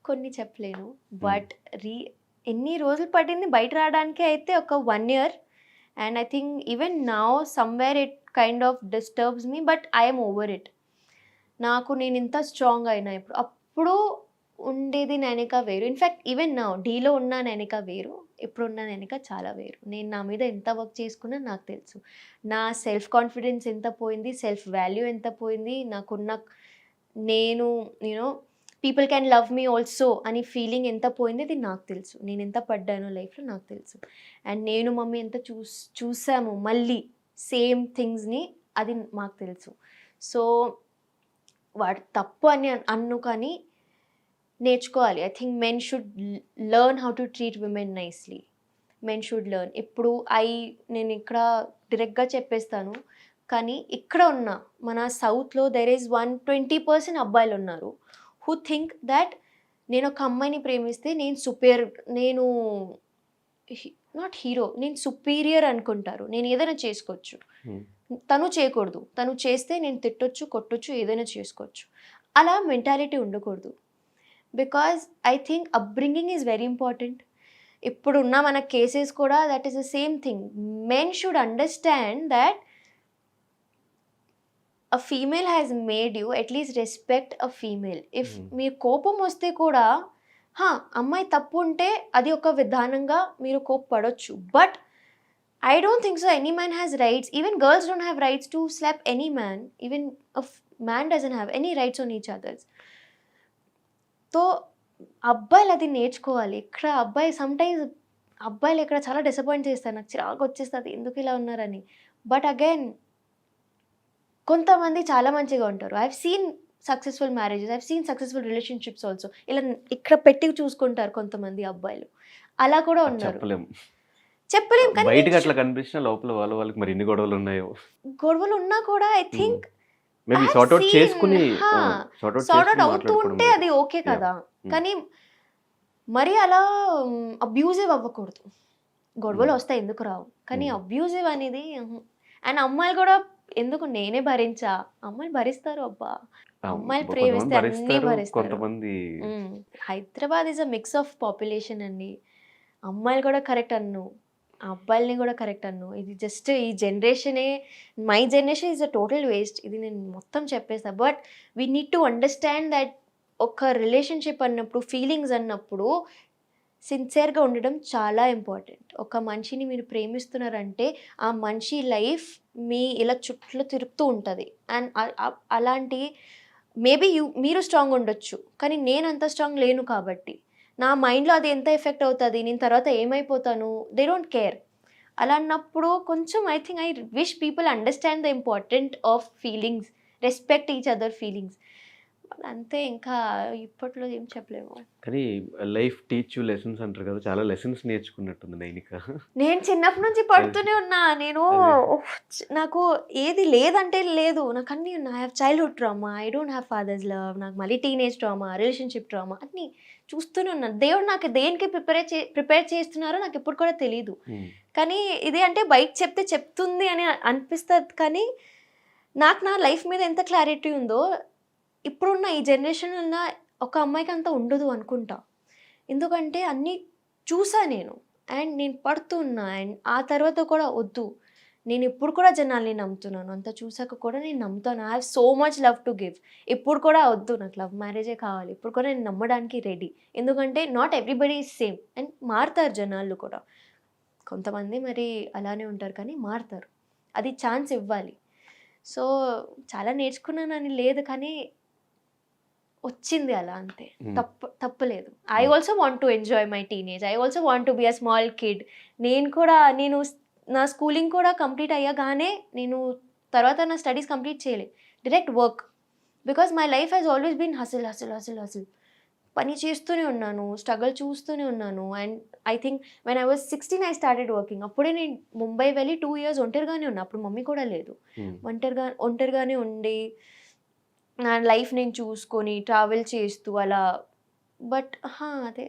కొన్ని చెప్పలేను, బట్ ఎన్ని రోజులు పట్టింది బయట రావడానికి అయితే ఒక 1 year. And I think even now somewhere it kind of disturbs me, but I'm over it. నాకు నేను ఇంత స్ట్రాంగ్ అయినా అప్పుడు ఉండేది నైనిక వేరు. ఇన్ఫ్యాక్ట్ ఈవెన్ నా డీలో ఉన్న నైనిక వేరు, ఇప్పుడు ఉన్న నైనిక చాలా వేరు. నేను నా మీద ఎంత వర్క్ చేసుకున్నా నాకు తెలుసు. నా సెల్ఫ్ కాన్ఫిడెన్స్ ఎంత పోయింది, సెల్ఫ్ వాల్యూ ఎంత పోయింది, నాకున్న నేను you know people can love me also అని ఫీలింగ్ ఎంత పోయింది, అది నాకు తెలుసు. నేను ఎంత పడ్డానో లైఫ్లో నాకు తెలుసు. అండ్ నేను మమ్మీ ఎంత చూసాము మళ్ళీ సేమ్ థింగ్స్ని, అది మాకు తెలుసు. సో వాడు తప్పు అని అన్ను, కానీ నేర్చుకోవాలి. I think men should learn how to treat women nicely. Men should learn. ఇప్పుడు నేను ఇక్కడ డైరెక్ట్గా చెప్పేస్తాను, కానీ ఇక్కడ ఉన్న మన సౌత్లో దెర్ ఈజ్ 120% అబ్బాయిలు ఉన్నారు హూ థింక్ దట్ నేను ఒక అమ్మాయిని ప్రేమిస్తే నేను నాట్ హీరో, నేను సుపీరియర్ అనుకుంటారు. నేను ఏదైనా చేసుకోవచ్చు, తను చేయకూడదు. తను చేస్తే నేను తిట్టొచ్చు, కొట్టొచ్చు, ఏదైనా చేసుకోవచ్చు. అలా మెంటాలిటీ ఉండకూడదు. Because I think upbringing is very important. ఇప్పుడున్న మన కేసెస్ కూడా that is the same thing. Men should understand that a female has made you, at least respect a female. If మీరు కోపం వస్తే కూడా అమ్మాయి తప్పు ఉంటే అది ఒక విధానంగా మీరు కోప్పడొచ్చు. But I don't think so any man has rights. Even girls don't have rights to slap any man. Even a man doesn't have any rights on each others. So అబ్బాయిలు అది నేర్చుకోవాలి. ఇక్కడ అబ్బాయిలు ఇక్కడ చాలా డిసప్పాయింట్ చేస్తారు. నాకు చిరాకు వచ్చేస్తుంది ఎందుకు ఇలా ఉన్నారని. బట్ అగైన్ కొంతమంది చాలా మంచిగా ఉంటారు. I have seen successful marriages, I have seen successful relationships also. ఇలా ఇక్కడ పెట్టి చూసుకుంటారు కొంతమంది అబ్బాయిలు, అలా కూడా ఉన్నారు. చెప్పలేం, కానీ బయటకి అట్లా కనిపించిన లోపల వాళ్ళకి మరి ఎన్ని గొడవలు ఉన్నాయో. గొడవలు ఉన్నా కూడా I think maybe sort out చేసుకుని సార్ట్ అవుట్ అవుతూ ఉంటే అది ఓకే కదా. కానీ మరి అలా అబ్యూజివ్ అవ్వకూడదు. గొడవలు వస్తాయి, ఎందుకు రావు, కానీ అబ్యూజివ్ అనేది. అండ్ అమ్మాయిలు కూడా ఎందుకు, నేనే భరించా, అమ్మాయిలు భరిస్తారు. అబ్బా, అమ్మాయిలు ప్రేమిస్తే అన్నీ భరిస్తారు. Hyderabad is a mix of population అండి. అమ్మాయిలు కూడా కరెక్ట్ అన్ను, అబ్బాయిల్ని కూడా కరెక్ట్ అన్ను. ఇది జస్ట్ ఈ జనరేషనే, my generation is a total waste. ఇది నేను మొత్తం చెప్పేస్తా. But we need to understand that ఒక రిలేషన్షిప్ అన్నప్పుడు, ఫీలింగ్స్ అన్నప్పుడు సిన్సియర్గా ఉండడం చాలా ఇంపార్టెంట్. ఒక మనిషిని మీరు ప్రేమిస్తున్నారంటే ఆ మనిషి లైఫ్ మీ ఇలా చుట్టూ తిరుగుతూ ఉంటుంది. అండ్ అలాంటి మేబీ మీరు స్ట్రాంగ్ ఉండొచ్చు, కానీ నేను అంత స్ట్రాంగ్ లేను. కాబట్టి నా మైండ్లో అది ఎంత ఎఫెక్ట్ అవుతుంది, నేను తర్వాత ఏమైపోతాను, దే డోంట్ కేర్. అలా అన్నప్పుడు కొంచెం I think I wish people understand the important of feelings, respect each other feelings. అంతే, ఇంకా ఇప్పట్లో ఏం చెప్పలేము. కానీ లైఫ్ టీచ్ యూ లెసన్స్ అంటారు కదా, చాలా లెసన్స్ నేర్చుకున్నట్టుంది నైనిక. నేను చిన్నప్పటి నుంచి పడుతూనే ఉన్నా. నాకు ఏది లేదంటే లేదు, నాకు అన్నీ ఉన్నా. I have childhood trauma, I don't have fathers love, నాకు మళ్ళీ టీనేజ్ ట్రామా, రిలేషన్షిప్ ట్రామా, అన్నీ చూస్తూనే ఉన్నాను. దేవుడు నాకు దేనికి ప్రిపేర్ చేస్తున్నారో నాకు ఇప్పుడు కూడా తెలీదు. కానీ ఇది అంటే బయట చెప్తుంది అని అనిపిస్తుంది. కానీ నాకు నా లైఫ్ మీద ఎంత క్లారిటీ ఉందో ఇప్పుడున్న ఈ జనరేషన్ ఉన్న ఒక అమ్మాయికి అంత ఉండదు అనుకుంటా. ఎందుకంటే అన్నీ చూసా నేను, అండ్ నేను పడుతున్నా. అండ్ ఆ తర్వాత కూడా వద్దు, నేను ఇప్పుడు కూడా జనాల్ని నమ్ముతున్నాను. అంత చూసాక కూడా నేను నమ్ముతాను. I have so much love to give. ఇప్పుడు కూడా వద్దు, నాకు లవ్ మ్యారేజే కావాలి. ఇప్పుడు కూడా నేను నమ్మడానికి రెడీ. ఎందుకంటే not everybody is same. And మారుతారు జనాలు కూడా. కొంతమంది మరి అలానే ఉంటారు, కానీ మారుతారు. అది ఛాన్స్ ఇవ్వాలి. సో చాలా నేర్చుకున్నానని లేదు, కానీ వచ్చింది అలా, అంతే. తప్పలేదు. I also want to enjoy my teenage. I also want to be a small kid. నేను నా స్కూలింగ్ కూడా కంప్లీట్ అయ్యగానే నేను తర్వాత నా స్టడీస్ కంప్లీట్ చేయలేదు, direct work. Because my life has always been hustle hustle hustle hustle. పని చేస్తూనే ఉన్నాను, స్ట్రగల్ చూస్తూనే ఉన్నాను. And I think when I was 16 I started working. అప్పుడే నేను ముంబై వెళ్ళి 2 years ఒంటరిగానే ఉన్నా. అప్పుడు మమ్మీ కూడా లేదు. ఒంటరిగానే ఉండి నా లైఫ్ నేను చూసుకొని ట్రావెల్ చేస్తూ అలా. బట్ అదే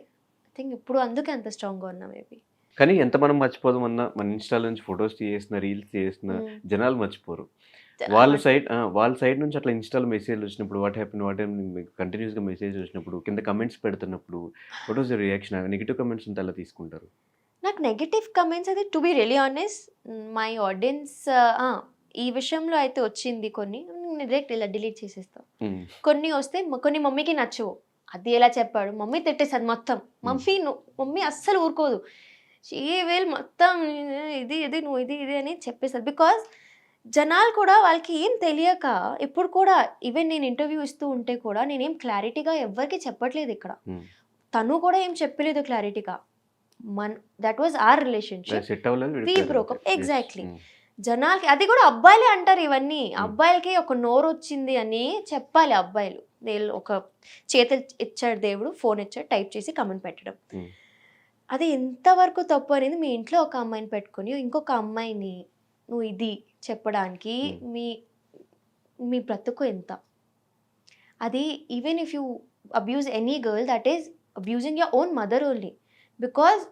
ఐ థింక్ ఇప్పుడు అందుకే అంత స్ట్రాంగ్గా ఉన్నా మేబీ. కానీ ఎంత మనం మర్చిపోదామన్నా మన ఇన్‌స్టా‌లో నుంచి ఫోటోస్ తీసేసిన, రీల్స్ చేసిన జనాలు మర్చిపోరు. వాళ్ళ సైడ్ నుంచి అట్లా ఇన్‌స్టా‌లో మెసేజ్‌లు వచ్చినప్పుడు వాట్ హ్యాపెండ్ మీకు కంటిన్యూస్‌గా మెసేజ్ వచ్చినప్పుడు, కింద కమెంట్స్ పెడుతున్నప్పుడు what was your reaction? Negative comments ఉంటే ఎలా తీసుకుంటారు? నాకు నెగెటివ్ కమెంట్స్ అది to be really honest my audience ఈ విషయంలో అయితే వచ్చింది కొన్ని, డైరెక్ట్ ఇలా డిలీట్ చేసేస్తా. కొన్ని వస్తే కొన్ని మమ్మీకి నచ్చవు. అది ఎలా చెప్పాడు, మమ్మీ తిట్టేసారు మొత్తం. మమ్మీ అస్సలు ఊరుకోదు. షీ విల్ మొత్తం ఇది ఇది నువ్వు ఇది ఇది అని చెప్పేసారు. బికాజ్ జనాలు కూడా వాళ్ళకి ఏం తెలియక ఇప్పుడు కూడా ఈవెన్ నేను ఇంటర్వ్యూ ఇస్తూ ఉంటే కూడా నేనేం క్లారిటీగా ఎవరికి చెప్పట్లేదు ఇక్కడ. తను కూడా ఏం చెప్పలేదు క్లారిటీగా. That was our relationship, we broke up. Exactly. జనాలకి అది కూడా అబ్బాయిలే అంటారు ఇవన్నీ. అబ్బాయిలకి ఒక నోరు వచ్చింది అని చెప్పాలి అబ్బాయిలు. ఒక చేతులు ఇచ్చాడు దేవుడు, ఫోన్ ఇచ్చాడు, టైప్ చేసి కమెంట్ పెట్టడం. అది ఎంతవరకు తప్పు అనేది మీ ఇంట్లో ఒక అమ్మాయిని పెట్టుకొని ఇంకొక అమ్మాయిని నువ్వు ఇది చెప్పడానికి మీ మీ బ్రతుకు ఎంత? అది even if you abuse any girl that is abusing your own mother only. Because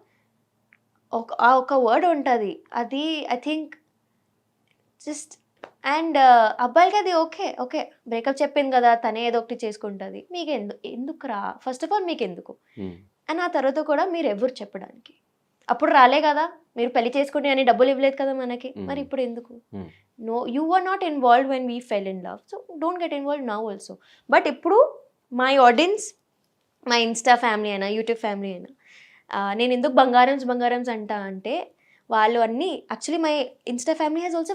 ఒక వర్డ్ ఉంటుంది అది ఐ థింక్ జస్ట్ అండ్ అబ్బాయిలకి అది ఓకే బ్రేకప్ చెప్పింది కదా తనే ఏదో ఒకటి చేసుకుంటుంది, మీకు ఎందుకురా ఫస్ట్ ఆఫ్ ఆల్ మీకు ఎందుకు అండ్ ఆ తర్వాత కూడా మీరు ఎవరు చెప్పడానికి? అప్పుడు రాలే కదా, మీరు పెళ్లి చేసుకుంటే అని డబ్బులు ఇవ్వలేదు కదా మనకి, మరి ఇప్పుడు ఎందుకు? No, you are not involved when we fell in love, so don't get involved now also. But ఇప్పుడు my audience, my insta family అయినా యూట్యూబ్ ఫ్యామిలీ అయినా, నేను ఎందుకు బంగారమ్స్ అంటా అంటే వాళ్ళు అన్నీ actually my insta family has also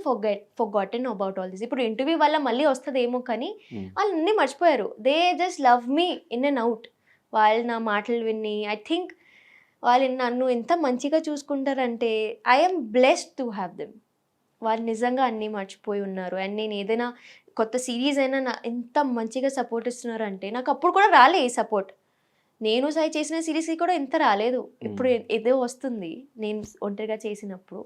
forgotten about all this. ఇప్పుడు ఇంటర్వ్యూ వల్ల మళ్ళీ వస్తుందేమో కానీ వాళ్ళు అన్నీ మర్చిపోయారు. They just love me in and out. వాళ్ళు నా మాటలు విని ఐ థింక్ వాళ్ళు నన్ను ఎంత మంచిగా చూసుకుంటారంటే I'm blessed to have them. వాళ్ళు నిజంగా అన్నీ మర్చిపోయి ఉన్నారు. అండ్ నేను ఏదైనా కొత్త సిరీస్ అయినా ఎంత మంచిగా సపోర్ట్ ఇస్తున్నారు అంటే నాకు అప్పుడు కూడా రాలే ఈ సపోర్ట్. నేను సాయి చేసిన సిరీస్కి కూడా ఇంత రాలేదు. ఇప్పుడు ఏదో వస్తుంది నేను ఒంటరిగా చేసినప్పుడు,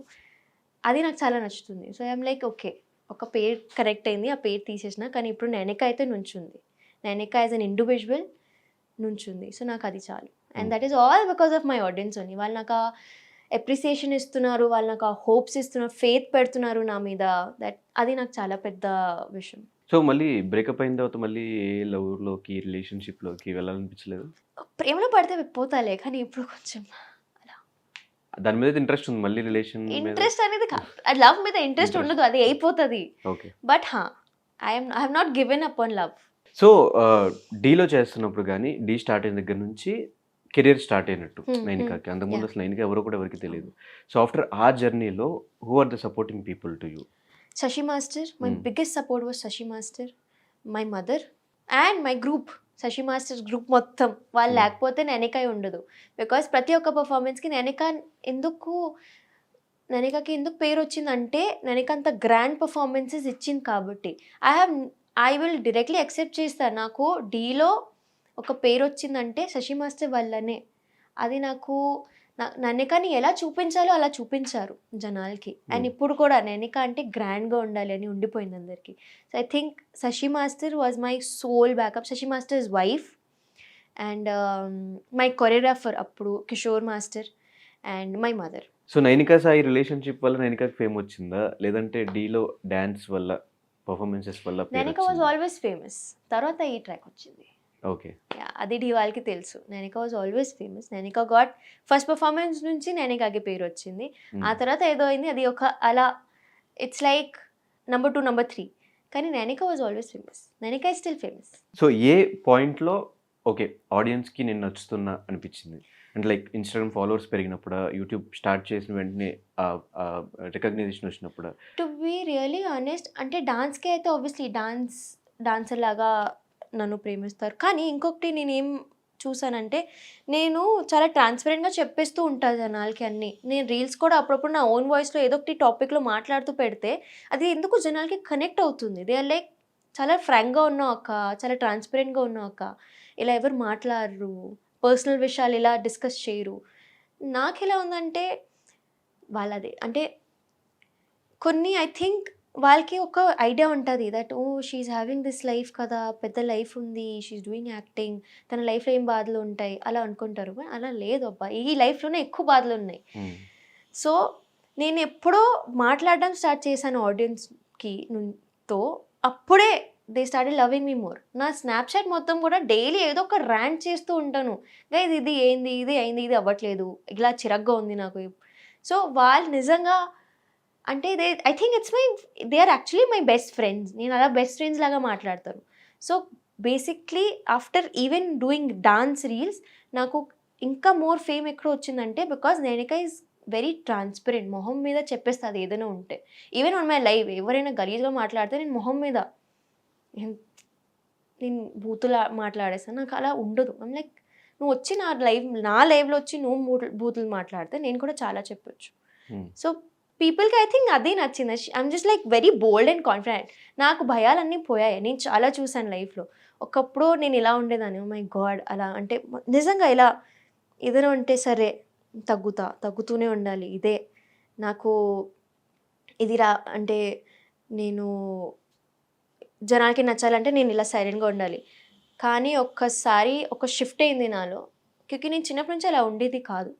అది నాకు చాలా నచ్చుతుంది. సో ఐఎమ్ లైక్ ఓకే, ఒక పేరు కరెక్ట్ అయింది, ఆ పేరు తీసేసిన. కానీ ఇప్పుడు నైనిక అయితే నుంచుంది. నైనిక యాజ్ అన్ ఇండివిజువల్ నుంచుంది. సో నాకు అది చాలు. And that is all because of my audience only. వాళ్ళు నాకు అప్రిసియేషన్ ఇస్తున్నారు, వాళ్ళు నాకు హోప్స్ ఇస్తున్నారు, ఫెయిత్ పెడుతున్నారు నా మీద. అది నాకు చాలా పెద్ద విషయం. సో మళ్ళీ బ్రేకప్ అయిన తర్వాత మళ్ళీ ఏ లవ్లోకి రిలేషన్షిప్లోకి వెళ్ళాలనిపించలేదు? ప్రేమలో పడితే పోతాలే, కానీ ఇప్పుడు కొంచెం దాని మీద ఇంట్రెస్ట్ ఉంది మళ్ళీ రిలేషన్ ఇంట్రెస్ట్ అనేది లవ్ మీద ఇంట్రెస్ట్ ఉండదు, అది అయిపోతుంది. But I have not given up on love. So డీలో చేస్తున్నప్పుడు కానీ డీ స్టార్ట్ అయిన దగ్గర నుంచి కెరీర్ స్టార్ట్ అయినట్టు నైనికాకి. అంతకుముందు అసలు నైనిక ఎవరో కూడా ఎవరికి తెలియదు. సో ఆఫ్టర్ ఆ జర్నీలో who are the supporting people to you? Shashi master, my biggest support was Shashi master, my mother and my group. Shashi master's group మొత్తం వాళ్ళు లేకపోతే నైనిక ఉండదు. బికాస్ ప్రతి ఒక్క పర్ఫార్మెన్స్కి నైనికకి ఎందుకు పేరు వచ్చిందంటే నైనిక అంత గ్రాండ్ పర్ఫార్మెన్సెస్ ఇచ్చింది కాబట్టి. ఐ విల్ డైరెక్ట్లీ యాక్సెప్ట్ చేస్తాను. నాకు డీలో ఒక పేరు వచ్చిందంటే శశి మాస్టర్ వల్లనే. అది నాకు నైనికని ఎలా చూపించాలో అలా చూపించారు జనాలకి. అండ్ ఇప్పుడు కూడా నైనిక అంటే గ్రాండ్గా ఉండాలి అని ఉండిపోయింది అందరికీ. So I think Shashi master was my soul backup. Shashi master's wife and my choreographer అప్పుడు Kishore master and my mother. So Nainika Sai relationship వల్ల నైనికాకి ఫేమ్ వచ్చిందా, లేదంటే డీలో డ్యాన్స్ వల్ల పర్ఫార్మెన్సెస్ వల్ల? నైనిక వాజ్ ఆల్వేస్ ఫేమస్, తర్వాత ఈ ట్రాక్ వచ్చింది. ఓకే, అది ఢీ వాళ్ళకి తెలుసు. Nainika was always famous. Nainika got first performance నుంచి నైనికాకి పేరు వచ్చింది. ఆ తర్వాత ఏదో అయింది, అది ఒక అలా ఇట్స్ లైక్ నెంబర్ 2 నెంబర్ 3. కానీ Nainika was always famous. Nainika is still famous. So ఏ పాయింట్లో ఓకే ఆడియన్స్కి నేను నచ్చుతున్నా అనిపించింది? అంటే లైక్ ఇన్స్టాగ్రామ్ ఫాలోవర్స్ పెరిగినప్పుడు, యూట్యూబ్ స్టార్ట్ చేసిన వెంటనే రికగ్నైజేషన్ వచ్చినప్పుడు? టు బీ రియలీ ఆనెస్ట్ అంటే డాన్స్కి అయితే ఆబ్వియస్లీ డాన్సర్ లాగా నన్ను ప్రేమిస్తారు. కానీ ఇంకొకటి నేనేం చూసానంటే నేను చాలా ట్రాన్స్పరెంట్గా చెప్పేస్తూ ఉంటాను జనాలకి అన్నీ. నేను రీల్స్ కూడా అప్పుడప్పుడు నా ఓన్ వాయిస్లో ఏదో ఒకటి టాపిక్లో మాట్లాడుతూ పెడితే అది ఎందుకు జనాలకి కనెక్ట్ అవుతుంది. దే ఆర్ లైక్ చాలా ఫ్రాంక్గా ఉన్నావు అక్క, చాలా ట్రాన్స్పరెంట్గా ఉన్నావు అక్క, ఇలా ఎవరు మాట్లాడరు, పర్సనల్ విషయాలు ఇలా డిస్కస్ చేయరు. నాకు ఎలా ఉందంటే వాళ్ళది అంటే కొన్ని ఐ థింక్ వాళ్ళకి ఒక ఐడియా ఉంటుంది that oh she's having this life కదా, పెద్ద లైఫ్ ఉంది, షీఈ్ డూయింగ్ యాక్టింగ్, తన లైఫ్లో ఏం బాధలు ఉంటాయి అలా అనుకుంటారు. But అలా లేదు అబ్బా, ఈ లైఫ్లోనే ఎక్కువ బాధలు ఉన్నాయి. సో నేను ఎప్పుడో మాట్లాడడం స్టార్ట్ చేశాను ఆడియన్స్కి తో, అప్పుడే they started loving me more. నా స్నాప్చాట్ మొత్తం కూడా డైలీ ఏదో ఒక ర్యాంట్ చేస్తూ ఉంటాను. గైస్ ఇది ఏంది, ఇది అయింది, ఇది అవ్వట్లేదు, ఇలా చిరగ్గా ఉంది నాకు. సో వాళ్ళు నిజంగా అంటే I think they are actually my best friends. నేను అలా బెస్ట్ ఫ్రెండ్స్ లాగా మాట్లాడతాను. So basically after even doing dance reels నాకు ఇంకా మోర్ ఫేమ్ ఎక్కడ వచ్చిందంటే బికాస్ నేనిక ఈజ్ వెరీ ట్రాన్స్పరెంట్. మొహం మీద చెప్పేస్తుంది ఏదైనా ఉంటే. ఈవెన్ ఆన్ మై లైవ్ ఎవరైనా గలీజ్గా మాట్లాడితే నేను మొహం మీద నేను బూతులు మాట్లాడేస్తాను. నాకు అలా ఉండదు. ఐమ్ లైక్ నువ్వు వచ్చి నా లైవ్లో వచ్చి నువ్వు బూతులు మాట్లాడితే నేను కూడా చాలా చెప్పొచ్చు. సో పీపుల్కి ఐ థింక్ అదే నచ్చింది. I'm just like very bold and confident. నాకు భయాలన్నీ పోయాయి. నేను చాలా చూసాను లైఫ్లో. ఒకప్పుడు నేను ఇలా ఉండేదాన్ని, మై గాడ్ అలా అంటే నిజంగా ఇలా ఏదైనా ఉంటే సరే తగ్గుతూనే ఉండాలి, ఇదే నాకు ఇది అంటే నేను జనాలకి నచ్చాలంటే నేను ఇలా సైలెంట్గా ఉండాలి. కానీ ఒక్కసారి ఒక షిఫ్ట్ అయింది నాలో. క్యూకి నేను చిన్నప్పటి నుంచి అలా ఉండేది కాదు.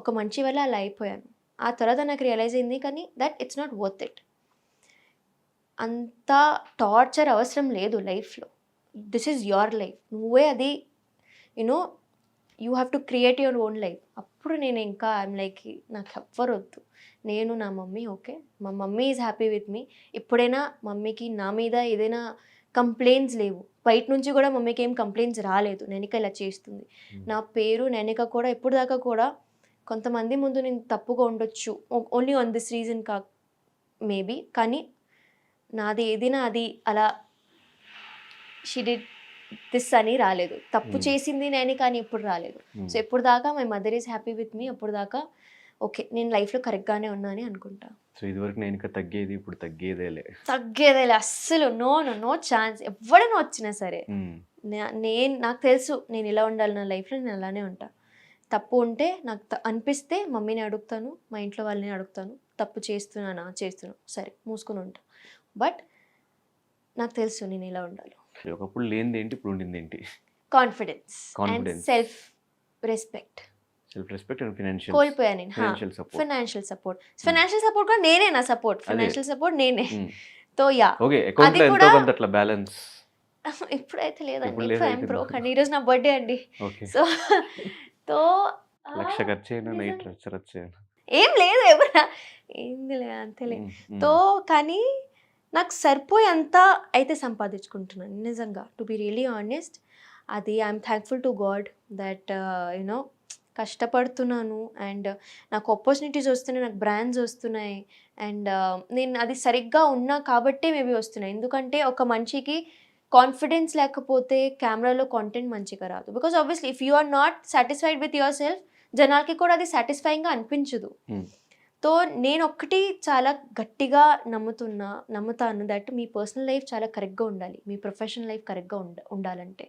ఒక మంచి వల్ల అలా అయిపోయాను. ఆ తర్వాత నాకు రియలైజ్ అయింది కానీ that it's not worth it. అంత టార్చర్ అవసరం లేదు లైఫ్లో. This is your life. నువ్వే అది you have to create your own life. అప్పుడు నేను ఇంకా ఐఎమ్ లైక్ నాకు ఎవ్వరు వద్దు, నేను నా మమ్మీ ఓకే, మా మమ్మీ ఈజ్ హ్యాపీ విత్ మీ. ఎప్పుడైనా మమ్మీకి నా మీద ఏదైనా కంప్లైంట్స్ లేవు. బయట నుంచి కూడా మమ్మీకి ఏం కంప్లైంట్స్ రాలేదు నైనిక ఇలా చేస్తుంది. నా పేరు నైనిక కూడా ఎప్పుడు దాకా కూడా కొంతమంది ముందు నేను తప్పుగా ఉండొచ్చు, only on this reason maybe, కానీ నాది ఏదైనా అది అలా షీ డిడ్ దిస్ అని రాలేదు. తప్పు చేసింది నేను కానీ ఎప్పుడు రాలేదు. సో ఎప్పుడు దాకా my mother is happy with me, అప్పుడు దాకా ఓకే నేను లైఫ్లో కరెక్ట్గానే ఉన్నా అని అనుకుంటా. సో ఇదివరకు నేను ఇంకా తగ్గేది, ఇప్పుడు తగ్గేదేలే అస్సలు నో ఛాన్స్. ఎవడైనా వచ్చినా సరే నాకు తెలుసు నేను ఇలా ఉండాలి, నా లైఫ్లో నేను అలానే ఉంటా. తప్పు ఉంటే నాకు అనిపిస్తే మమ్మీని అడుగుతాను, మా ఇంట్లో వాళ్ళని అడుగుతాను. తప్పు చేస్తున్నాను సరే మూసుకొని ఉంటా. బట్ నాకు తెలుసు నేను ఇలా ఉండాలి. ఒకప్పుడు లేనిది ఏంటి, ఇప్పుడు ఉండింది ఏంటి? Confidence and self respect and కోల్పోయా నేను. ఫైనాన్షియల్ సపోర్ట్ కూడా నేనే, నా ఫైనాన్షియల్ సపోర్ట్ నేనే. తో యా అది కూడా బ్యాలెన్స్ ఇప్పుడైతే లేదండి. ఐఎమ్ బ్రోక్ అండి. ఈరోజు నా బర్త్డే అండి. సో తో లక్ష ఖర్చు అయినా నైట్ వచ్చాను ఏం లేదు, ఎవరా ఏంది లే అంతేలే. తో కానీ నాకు సరిపోయేంత అయితే సంపాదించుకుంటున్నాను నిజంగా, టు బి రియలీ ఆనెస్ట్. అది I'm thankful to God that కష్టపడుతున్నాను అండ్ నాకు ఆపర్చునిటీస్ వస్తున్నాయి, నాకు బ్రాండ్స్ వస్తున్నాయి అండ్ నేను అది సరిగ్గా ఉన్నా కాబట్టే మేబీ వస్తున్నాయి. ఎందుకంటే ఒక మనిషికి కాన్ఫిడెన్స్ లేకపోతే కెమెరాలో కాంటెంట్ మంచిగా రాదు. Because obviously if you are not satisfied with yourself, జనాలకి కూడా అది సాటిస్ఫైయింగ్గా అనిపించదు. తో నేను ఒక్కటి చాలా గట్టిగా నమ్ముతాను దట్ మీ పర్సనల్ లైఫ్ చాలా కరెక్ట్గా ఉండాలి, మీ ప్రొఫెషనల్ లైఫ్ కరెక్ట్గా ఉండాలంటే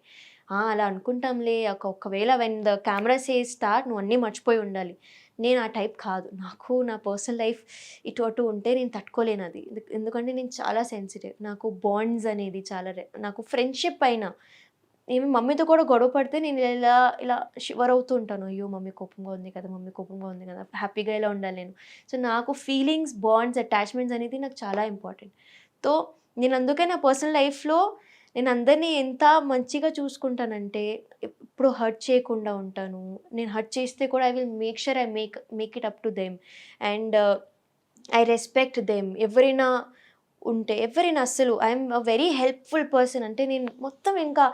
అలా అనుకుంటాంలే ఒకవేళ when the camera says start నువ్వు అన్నీ మర్చిపోయి ఉండాలి. నేను ఆ టైప్ కాదు. నాకు నా పర్సనల్ లైఫ్ ఇటు అటు ఉంటే నేను తట్టుకోలేను అది. ఎందుకంటే నేను చాలా సెన్సిటివ్. నాకు బాండ్స్ అనేది చాలా నాకు ఫ్రెండ్షిప్ అయినా ఏమి మమ్మీతో కూడా గొడవ పడితే నేను ఇలా షివర్ అవుతూ ఉంటాను. అయ్యో మమ్మీ కోపంగా ఉంది కదా, హ్యాపీగా ఇలా ఉండాలి నేను. సో నాకు ఫీలింగ్స్, బాండ్స్, అటాచ్మెంట్స్ అనేది నాకు చాలా ఇంపార్టెంట్. తో నేను అందుకే నా పర్సనల్ లైఫ్లో నేను అందరినీ ఎంత మంచిగా చూసుకుంటానంటే ఎప్పుడు హర్ట్ చేయకుండా ఉంటాను. నేను హర్ట్ చేస్తే కూడా I will make sure I make it up to them and I respect them. ఎవరైనా అస్సలు I'm a very helpful person. అంటే నేను మొత్తం ఇంకా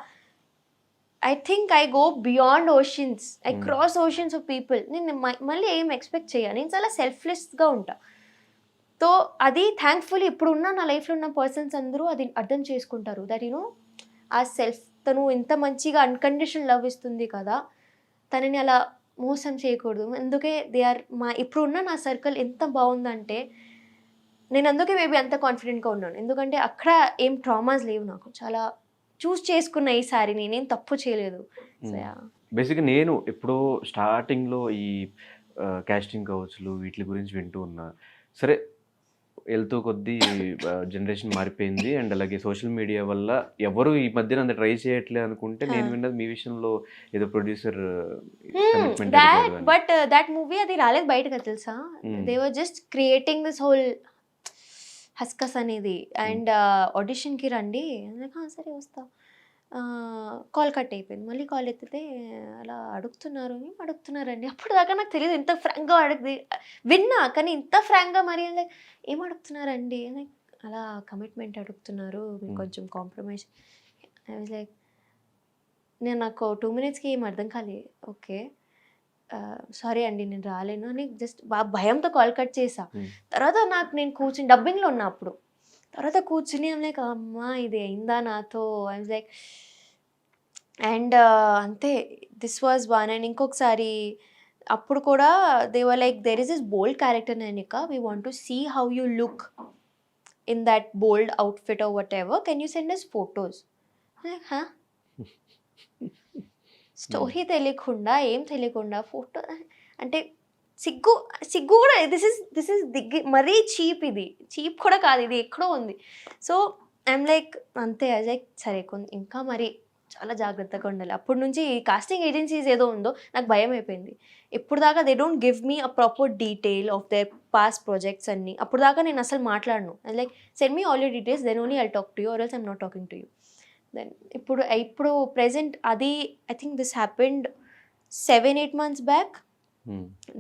I think I go beyond oceans, I cross oceans of people. నేను మళ్ళీ ఏం ఎక్స్పెక్ట్ చేయను. నేను చాలా సెల్ఫ్లెస్గా ఉంటా. తో అది థ్యాంక్ఫుల్లీ ఇప్పుడున్న నా లైఫ్లో ఉన్న పర్సన్స్ అందరూ అది అర్థం చేసుకుంటారు దట్ ఆ సెల్ఫ్ తను ఎంత మంచిగా అన్కండిషనల్ లవ్ ఇస్తుంది కదా, తనని అలా మోసం చేయకూడదు. అందుకే ఇప్పుడున్న నా సర్కిల్ ఎంత బాగుందంటే నేను అందుకే మేబీ అంత కాన్ఫిడెంట్గా ఉన్నాను. ఎందుకంటే అక్కడ ఏం ట్రామాస్ లేవు. నాకు చాలా చూస్ చేసుకున్న ఈసారి నేనేం తప్పు చేయలేదు. బేసిక్గా నేను ఎప్పుడో స్టార్టింగ్లో ఈ కాస్టింగ్ కౌచ్లు వీటి గురించి వింటూ ఉన్నా. సరే వెళ్తూ కొద్దీ జనరేషన్ మారిపోయింది అండ్ అలాగే సోషల్ మీడియా వల్ల ఎవరు ఈ మధ్యన అంత ట్రై చేయట్లే అనుకుంటే నేను విన్నది మీ విషయంలో ఏదో ప్రొడ్యూసర్ బట్ దట్ మూవీ అది రాలేదు బయటకు తెలుసా. They were just creating this whole hoaxes అనేది అండ్ ఆడిషన్కి రండి సరే వస్తా. కాల్ కట్ అయిపోయింది. మళ్ళీ కాల్ ఎత్తితే అలా అడుగుతున్నారు, ఏం అడుగుతున్నారండి. అప్పుడు దాకా నాకు తెలియదు ఇంత ఫ్రాంక్గా అడుగుది విన్నా, కానీ ఇంత ఫ్రాంక్గా మరి ఏం అడుగుతున్నారండి అని. అలా కమిట్మెంట్ అడుగుతున్నారు, మీకు కొంచెం కాంప్రమైజ్. ఐ వాజ్ లైక్, నాకు 2 minutesకి ఏం అర్థం కాలే. ఓకే సారీ అండి నేను రాలేను అని జస్ట్ భయంతో కాల్ కట్ చేసా. తర్వాత నేను కూర్చుని డబ్బింగ్లో ఉన్నా అప్పుడు. తర్వాత కూర్చుని లైక్ అమ్మా ఇది అయిందా నాతో. ఐ వాజ్ లైక్ అండ్ అంతే దిస్ వాజ్ వన్. అండ్ ఇంకొకసారి అప్పుడు కూడా they were like there is this bold character Nainika, we want to see how you look in that bold outfit or whatever, can you send us photos. Story తెలియకుండా ఏం తెలియకుండా photo అంటే సిగ్గు కూడా. This is మరీ cheap, ఇది cheap కూడా కాదు, ఇది ఎక్కడో ఉంది. సో ఐఎమ్ లైక్ అంతే. ఐ లైక్ సరే ఇంకా మరి చాలా జాగ్రత్తగా ఉండాలి. అప్పటి నుంచి కాస్టింగ్ ఏజెన్సీస్ ఏదో ఉందో నాకు భయం అయిపోయింది. ఇప్పుడు దాకా they don't give me a proper detail of their past projects అన్ని. అప్పుడు దాకా నేను అసలు మాట్లాడను. I like send me all your details, then only I'll talk to you or else I'm not talking to you. Then ఇప్పుడు present అది I think this happened 7-8 months back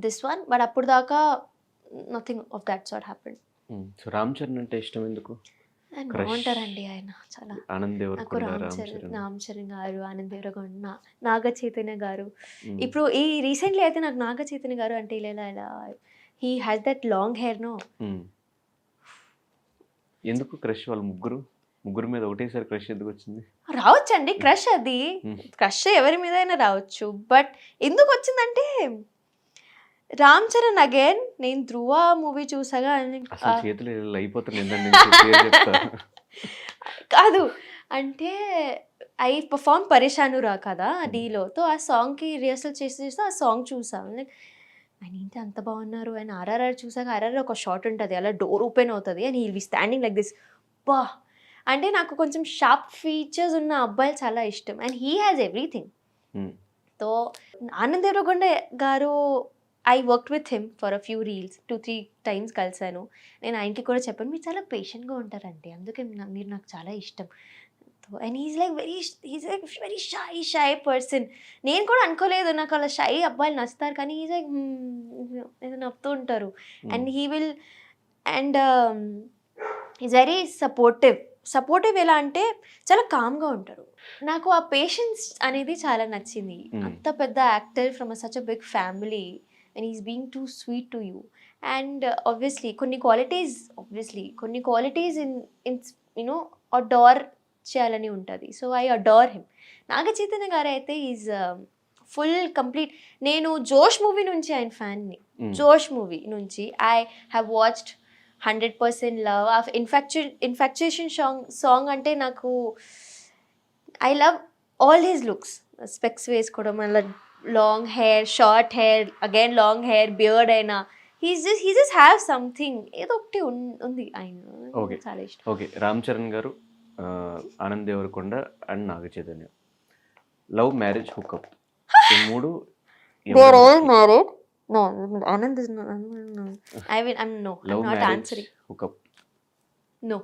this one. But అప్పుడు దాకా nothing of that sort happened. So Ram Charan అంటే ఇష్టం ఎందుకు? బాగుంటారండి ఆయన చాలా. నాకు రామ్ చరణ్ గారు, ఆనంద్ దేవరకొండ, నాగ చైతన్య గారు. ఇప్పుడు ఈ రీసెంట్లీ అయితే నాకు నాగ చైతన్య గారు అంటే ఇలా he has that long hair no. ఎందుకు క్రష్? వాళ్ళు ముగ్గురు మీద ఒకటేసారి క్రష్ ఎందుకు వచ్చింది? రావచ్చండి క్రష్, అది క్రష్ ఎవరి మీద అయినా రావచ్చు. బట్ ఎందుకు వచ్చిందంటే రామ్ చరణ్ అగైన్ నేను ధ్రువ మూవీ చూసాగా చేతులు అయిపోతుంది కాదు అంటే ఐ పర్ఫార్మ్ పరేషానురా కదా డీలోతో. ఆ సాంగ్కి రిహర్సల్ చేసి ఆ సాంగ్ చూసాను. లైక్ ఆయన ఏంటి అంత బాగున్నారు. ఆయన ఆర్ఆర్ఆర్ చూసాక ఆర్ఆర్ఆర్ ఒక షాట్ ఉంటుంది, అలా డోర్ ఓపెన్ అవుతుంది and he'll be standing like this. బా అంటే నాకు కొంచెం షార్ప్ ఫీచర్స్ ఉన్న అబ్బాయిలు చాలా ఇష్టం అండ్ హీ హ్యాస్ ఎవ్రీథింగ్. తో ఆనంద్ దేవరకొండ గారు I worked with him for a few reels 2-3 times కలిసాను. నేను ఆయనకి కూడా చెప్పాను మీరు చాలా పేషెంట్గా ఉంటారండి, అందుకే మీరు నాకు చాలా ఇష్టం. And he's like very shy person. నేను కూడా అనుకోలేదు నాకు అలా షై అబ్బాయిలు నచ్చుతారు, కానీ హీస్ లైక్ ఏదో నవ్వుతూ ఉంటారు. And he will and is very supportive ఎలా అంటే చాలా కామ్గా ఉంటారు. నాకు ఆ పేషెన్స్ అనేది చాలా నచ్చింది. అంత పెద్ద actor from such a big family and is being too sweet to you. And obviously కొన్ని క్వాలిటీస్ ఇన్ యూనో అడోర్ చేయాలని ఉంటుంది. So I adore him. Naga Chaitanya గారు అయితే ఈజ్ ఫుల్ కంప్లీట్. నేను జోష్ మూవీ నుంచి ఆయన ఫ్యాన్ని. జోష్ మూవీ నుంచి ఐ హ్యావ్ వాచ్డ్ 100% లవ్. ఆ ఇన్ఫాక్చుయేషన్ సాంగ్ అంటే నాకు I love all his looks. Specs వేసుకోవడం, అలా long hair, short hair, again long hair, beard అయినా హీ జస్ట్ హ్యావ్ సంథింగ్ ఏదో ఒకటి ఉంది ఆయన. చాలా ఇష్టం. Okay, Ram Charan garu, Anand Devarakonda and Naga Chaitanya, love marriage hookup ఈ మూడు married. No, Anand is not. No. I'm not answering. Hookup No.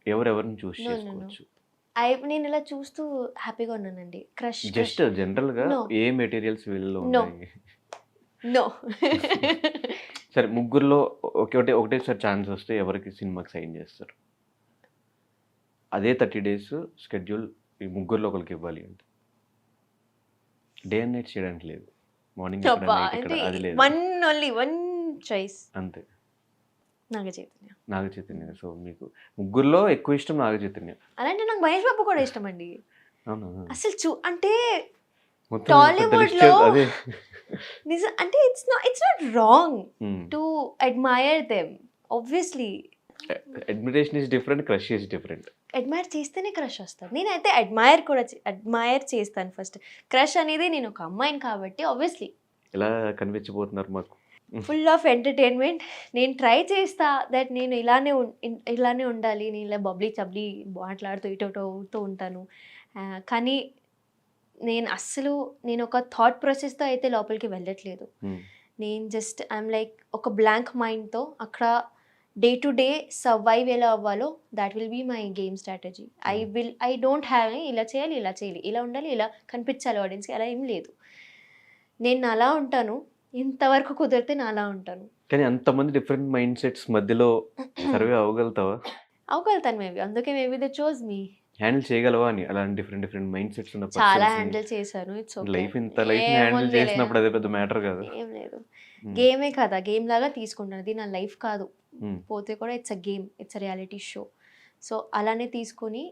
ఎవరెవరిని చూస్ చేసుకోవచ్చు? నేను ఇలా చూస్తూ హ్యాపీగా ఉన్నానండి. క్రష్ జస్ట్ జనరల్ గా ఏ మెటీరియల్స్ వీళ్ళలో ఉన్నాయి? నో. సరే, ముగ్గురులో ఒకటేసారి ఛాన్స్ వస్తే ఎవరికి సినిమాకి సైన్ చేస్తారు? అదే 30 days షెడ్యూల్ ఈ ముగ్గురులో ఒకరికి ఇవ్వాలి అంటే డే అండ్ నైట్ చేయడానికి లేదు, మార్నింగ్ వన్ చాయిస్ అంతే. నాగ చైతన్య. సో మీకు ముగ్గురులో ఎక్కువ ఇష్టం నాగ చైతన్య. అలాంటి నాకు మహేష్ బాబు కూడా ఇష్టం అండి. అసలు అంటే మొత్తం టాలీవుడ్ లో నిజం అంటే it's not wrong to admire them. Obviously admiration is different, crush is different. Admire చేస్తేనే క్రష్ వస్తుంది. నేనైతే అడ్మైర్ చేస్తాను ఫస్ట్. క్రష్ అనేది నేను ఒక అమ్మాయిని కాబట్టి ఆబ్వియస్లీ. ఎలా కనిపించబోతున్నారు మాకు? Full of entertainment. నేను ట్రై చేస్తా దట్ నేను ఇలానే ఉండాలి, నేను ఇలా బబ్లీ చబ్లీ మాట్లాడుతూ ఇటు ఉంటాను. కానీ నేను ఒక థాట్ ప్రాసెస్తో అయితే లోపలికి వెళ్ళట్లేదు. నేను జస్ట్ ఐఎమ్ లైక్ ఒక బ్లాంక్ మైండ్తో అక్కడ డే టు డే సర్వైవ్ ఎలా అవ్వాలో that will be my game strategy. I don't have ఇలా చేయాలి, ఇలా ఉండాలి, ఇలా కనిపించాలి ఆడియన్స్కి, అలా ఏం లేదు. నేను అలా ఉంటాను, ఇంతవరకు కుదిరితే నా అలా ఉంటాను. కానీ అంతమంది డిఫరెంట్ మైండ్ సెట్స్ మధ్యలో సర్వే అవ్వగలుగుతావా? అవగలుగుతాను మేబీ, అందుకే maybe they chose me. Handle చేయగలవా అని అలాంటి డిఫరెంట్ మైండ్ సెట్స్ ఉన్న చాలా హ్యాండిల్ చేశాను. It's okay. లైఫ్ హ్యాండిల్ చేసినప్పుడు అదే పెద్ద మ్యాటర్ కాదు. ఏం లేదు, గేమే కదా, గేమ్ లాగా తీసుకుంటాను. ఇది నా లైఫ్ కాదు, పోతే కూడా it's a game, it's a reality show. So అలానే తీసుకొని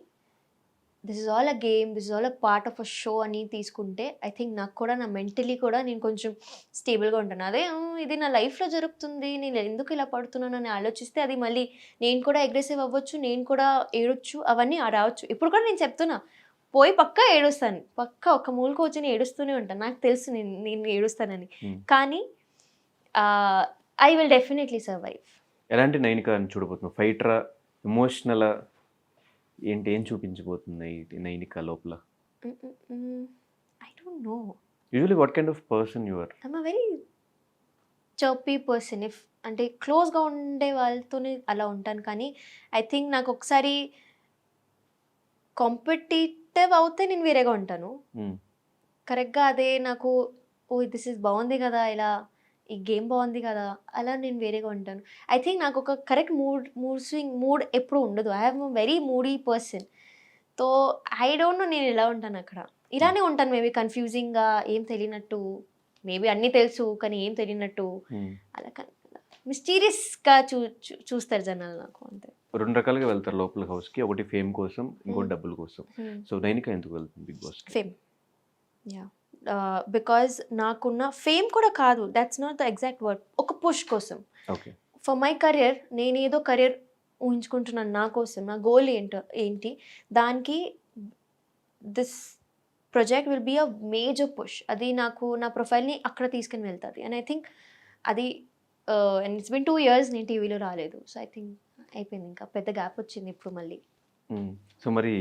this is all a game, this is all a part of a show అని తీసుకుంటే ఐ థింక్ నాకు కూడా నా మెంటలీ కూడా నేను కొంచెం స్టేబుల్గా ఉంటాను. అదే ఇది నా లైఫ్లో జరుగుతుంది, నేను ఎందుకు ఇలా పడుతున్నాను అని ఆలోచిస్తే అది మళ్ళీ నేను కూడా అగ్రెసివ్ అవ్వచ్చు, నేను కూడా ఏడొచ్చు, అవన్నీ రావచ్చు. ఇప్పుడు కూడా నేను చెప్తున్నా, పోయి పక్కా ఏడుస్తాను, పక్కా ఒక మూలకు వచ్చి ఏడుస్తూనే ఉంటాను. నాకు తెలుసు నేను ఏడుస్తానని, కానీ ఐ విల్ డెఫినెట్లీ సర్వైవ్. ఎలాంటి నైనిక అని చూడబోతున్నావు? ఫైటరా, ఎమోషనలా, ఏం చూపించబోతుంది నైనిక లోపల? I don't know. Usually what kind of person you are? I'm a very chirpy person. అంటే క్లోజ్గా ఉండే వాళ్ళతోనే అలా ఉంటాను. కానీ ఐ థింక్ నాకు ఒకసారి కాంపిటేటివ్ అవుతే నేను వేరేగా ఉంటాను. కరెక్ట్గా అదే నాకు దిస్ ఇస్ బాగుంది కదా, ఇలా ఈ గేమ్ బాగుంది కదా, అలా నేను వేరేగా ఉంటాను. ఐ థింక్ నాకు ఒక కరెక్ట్ మూడ్ ఎప్పుడు ఉండదు. I have a very moody person. తో ఐ డోంట్ నో నేను ఎలా ఉంటాను అక్కడ. ఇలానే ఉంటాను మేబీ, కన్ఫ్యూజింగ్గా, ఏం తెలియనట్టు, మేబీ అన్నీ తెలుసు కానీ ఏం తెలియనట్టు, అలా మిస్టీరియస్గా చూస్తారు జనాలు నాకు, అంతే. 2 రకాలుగా వెళ్తారు లోపల హౌస్కి, ఒకటి ఫేమ్ కోసం, ఇంకోటి డబ్బుల కోసం. సో నైనిక ఎందుకు వెళ్తుంది Bigg Boss? Fame, yeah. Because నాకున్న ఫేమ్ కూడా కాదు, that's not the exact word, ఒక పుష్ కోసం. ఓకే. ఫర్ మై కెరియర్, నేను ఏదో కెరియర్ ఊహించుకుంటున్నాను నా కోసం, నా గోల్ ఏంటి దానికి this project will be a major push. అది నాకు నా ప్రొఫైల్ని అక్కడ తీసుకుని వెళ్తుంది. అండ్ ఐ థింక్ అది అండ్ ఇట్స్ బిన్ 2 years నేను టీవీలో రాలేదు. సో ఐ థింక్ అయిపోయింది, ఇంకా పెద్ద గ్యాప్ వచ్చింది ఇప్పుడు మళ్ళీ. సో మరి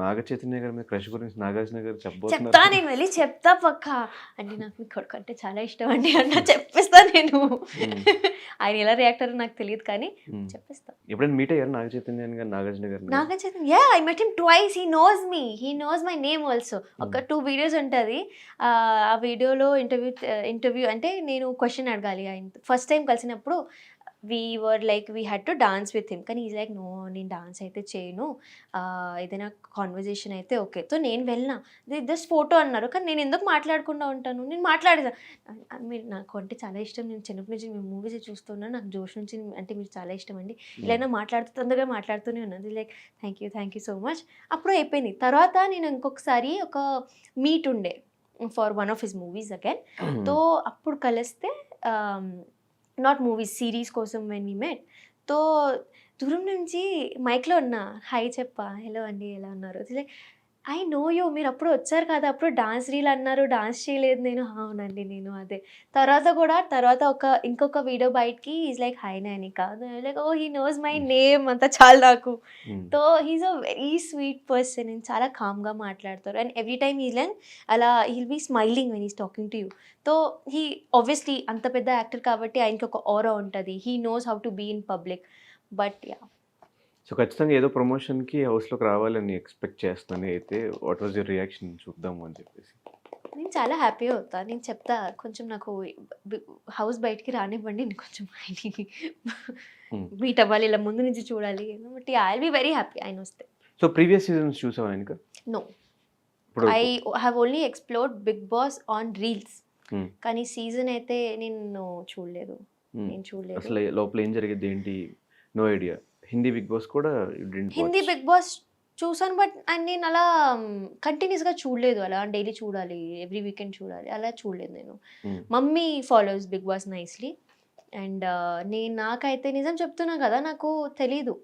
నాగ చైతన్య గారి మీద క్రష్ గురించి నాగార్జున గారు చెప్పబోతున్నారు. చెప్తా, నేను వెళ్ళి చెప్తా పక్కా. అంటే నాకు మీ కొడుకు అంటే చాలా ఇష్టం అండి అన్న చెప్పేస్తా నేను. ఆయన ఎలా రియాక్టర్ నాకు తెలియదు కానీ చెప్పేస్తా. ఎప్పుడైనా మీట్ అయ్యారు నాగ చైతన్య గారు నాగార్జున గారు? Naga Chaitanya, yeah, I met him twice. He knows me, he knows my name also. ఒక 2 videos ఉంటుంది. ఆ వీడియోలో ఇంటర్వ్యూ అంటే నేను క్వశ్చన్ అడగాలి ఆయన. ఫస్ట్ టైం కలిసినప్పుడు we had to dance with him, కానీ ఈజ్ లైక్ నో, నేను డాన్స్ అయితే చేయను, ఏదైనా కాన్వర్జేషన్ అయితే ఓకే. సో నేను వెళ్ళినా, జస్ట్ ఫోటో అన్నారు, కానీ నేను ఎందుకు మాట్లాడకుండా ఉంటాను, నేను మాట్లాడేదా. మీరు నాకు అంటే చాలా ఇష్టం, నేను చిన్నప్పటి నుంచి మీ మూవీస్ చూస్తున్నాను, నాకు జోష్ నుంచి అంటే మీరు చాలా ఇష్టం అండి, ఇలా తొందరగా మాట్లాడుతూనే ఉన్నది. Like thank you so much. అప్పుడు అయిపోయింది. తర్వాత నేను ఇంకొకసారి ఒక మీట్ ఉండే for one of his movies again. తో అప్పుడు కలిస్తే నాట్ మూవీస్, సిరీస్ కోసం వెన్ వీ మెట్. తో దూరం నుంచి మైక్లో ఉన్నా, హాయ్ చెప్పా, హలో అండి ఎలా ఉన్నారు, లైక్ ఐ నో యూ, మీరు అప్పుడు వచ్చారు కదా, అప్పుడు డాన్స్ రీల్ అన్నారు, డాన్స్ చేయలేదు నేను. అవునండి నేను అదే. తర్వాత ఇంకొక వీడియో బయటకి is like hi Nainika, like oh he knows my name, అంతా చాలు నాకు. తో he's a very sweet person and చాలా కామ్గా మాట్లాడతారు. And every time is like అలా he'll be smiling when is talking to you. తో హీ ఆబ్వియస్లీ అంత పెద్ద యాక్టర్ కాబట్టి ఆయనకి ఒక ఆరా ఉంటుంది. He knows how to be in public. But yeah, so ఖచ్చితంగా ఏదో ప్రమోషన్కి హౌస్లోకి రావాలని ఎక్స్పెక్ట్ చేస్తాను. అయితే వాట్ వాజ్ యువర్ రియాక్షన్ చూద్దాము అని చెప్పేసి? నేను చాలా హ్యాపీ అవుతా, నేను చెప్తా, కొంచెం నాకు హౌస్ బయటికి రానివ్వండి, నేను కొంచెం మీట్ అవ్వాలి, ఇలా ముందు నుంచి చూడాలి, but I will be very happy ఆయన వస్తే. సో ప్రీవియస్ సీజన్స్ చూసావా ఇంకా? No, I have only explored Bigg Boss on reels, కానీ సీజన్ అయితే నేను చూడలేదు. అసలు లోపల ఏం జరిగేది ఏంటి? No idea. హిందీ బిగ్ బాస్ కూడా హిందీ బిగ్ బాస్ చూసాను, బట్ నేను అలా కంటిన్యూస్గా చూడలేదు. అలా డైలీ చూడాలి, ఎవ్రీ వీకెండ్ చూడాలి, అలా చూడలేదు నేను. Mummy follows Bigg Boss nicely. అండ్ నాకైతే నిజం చెప్తున్నా కదా, నాకు తెలీదు,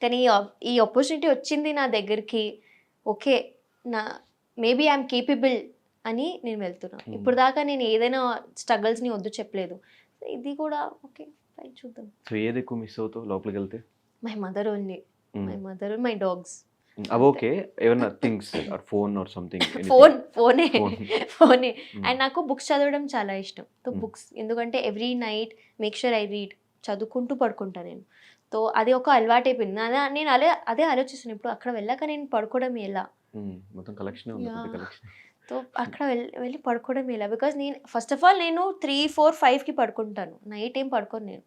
కానీ ఈ ఆపర్చునిటీ వచ్చింది నా దగ్గరికి. ఓకే, మేబీ ఐఎమ్ కేపబుల్ అని నేను వెళ్తున్నా. ఇప్పుడు దాకా నేను ఏదైనా స్ట్రగల్స్ని వద్దు చెప్పలేదు. ఇది కూడా ఓకే ఫైన్ చూద్దాం. సో ఏది ఎక్కువ మిస్ అవుతావు లోపలికి వెళ్తే? My mother only, my mother, my dogs. అవి ఓకే, ఏమన్నా things or phone or something? ఫోనే ఫోనే. అండ్ నాకు బుక్స్ చదవడం చాలా ఇష్టం. సో బుక్స్, ఎందుకంటే every night make sure I read, చదువుకుంటూ పడుకుంటా నేను. సో అది ఒక అలవాటు అయిపోయింది. నేను అదే ఆలోచిస్తున్నాను ఇప్పుడు అక్కడ వెళ్ళాక నేను పడుకోవడం ఎలా. మొత్తం కలెక్షన్ ఉంది, కలెక్షన్. సో అక్కడ వెళ్ళి పడుకోవడం ఎలా, బికాజ్ నేను ఫస్ట్ ఆఫ్ ఆల్ నేను 3, 4, 5కి పడుకుంటాను. నైట్ ఏం పడుకోను నేను.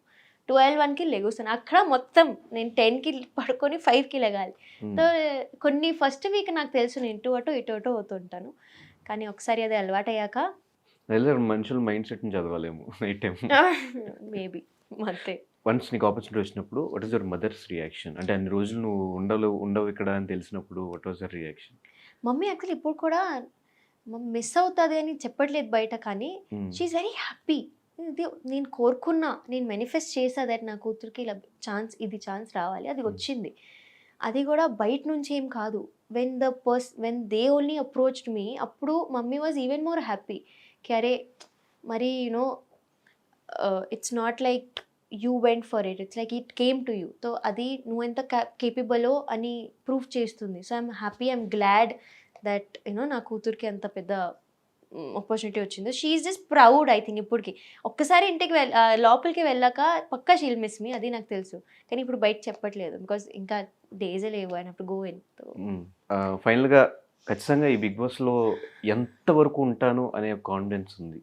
12, 1కి లెగుస్తాను. అక్కడ మొత్తం నేను 10కి పడుకొని 5కి లెగాలి. సో కొన్ని ఫస్ట్ వీక్ నాకు తెలుసు నేను ఇటు అటు అవుతుంటాను. కానీ ఒకసారి అది అలవాటు అయ్యాక మనుషుల మైండ్ సెట్ని చదవాలేమో నైట్ టైం మేబీ అంతే. వన్స్ నీకు ఆపర్చునిటీ వచ్చినప్పుడు what is your mother's reaction? అంటే అన్ని రోజులు నువ్వు ఉండవు ఇక్కడ అని తెలిసినప్పుడు what was your reaction? Mummy actually ఇప్పుడు కూడా మిస్ అవుతుంది అని చెప్పట్లేదు బయట, కానీ షీఈస్ వెరీ హ్యాపీ. ఇది నేను కోరుకున్నా, నేను మేనిఫెస్ట్ చేసా దట్ నా కూతురికి ఇలా ఛాన్స్ రావాలి, అది వచ్చింది. అది కూడా బయట నుంచి ఏం కాదు. When they only approached me, అప్పుడు mummy was even more happy. అరే మరి you know it's not like you went for it's like it came to you. So అది నువ్వు ఎంత కేపబులో అని ప్రూవ్ చేస్తుంది. So I'm happy, I'm glad that you know నా కూతురికి అంత పెద్ద ఆపర్చునిటీ వచ్చింది. She is just proud I think. ఇప్పటికి ఒక్కసారి ఇంటికి లోపలికి వెళ్ళాక పక్కా షీల్ మిస్ మీ, అది నాకు తెలుసు. కానీ ఇప్పుడు బయట చెప్పట్లేదు బికాజ్ ఇంకా డేజే లేవు ఆయన అప్పుడు గోవెన్. ఫైనల్గా ఖచ్చితంగా ఈ బిగ్ బాస్లో ఎంతవరకు ఉంటాను అనే కాన్ఫిడెన్స్ ఉంది?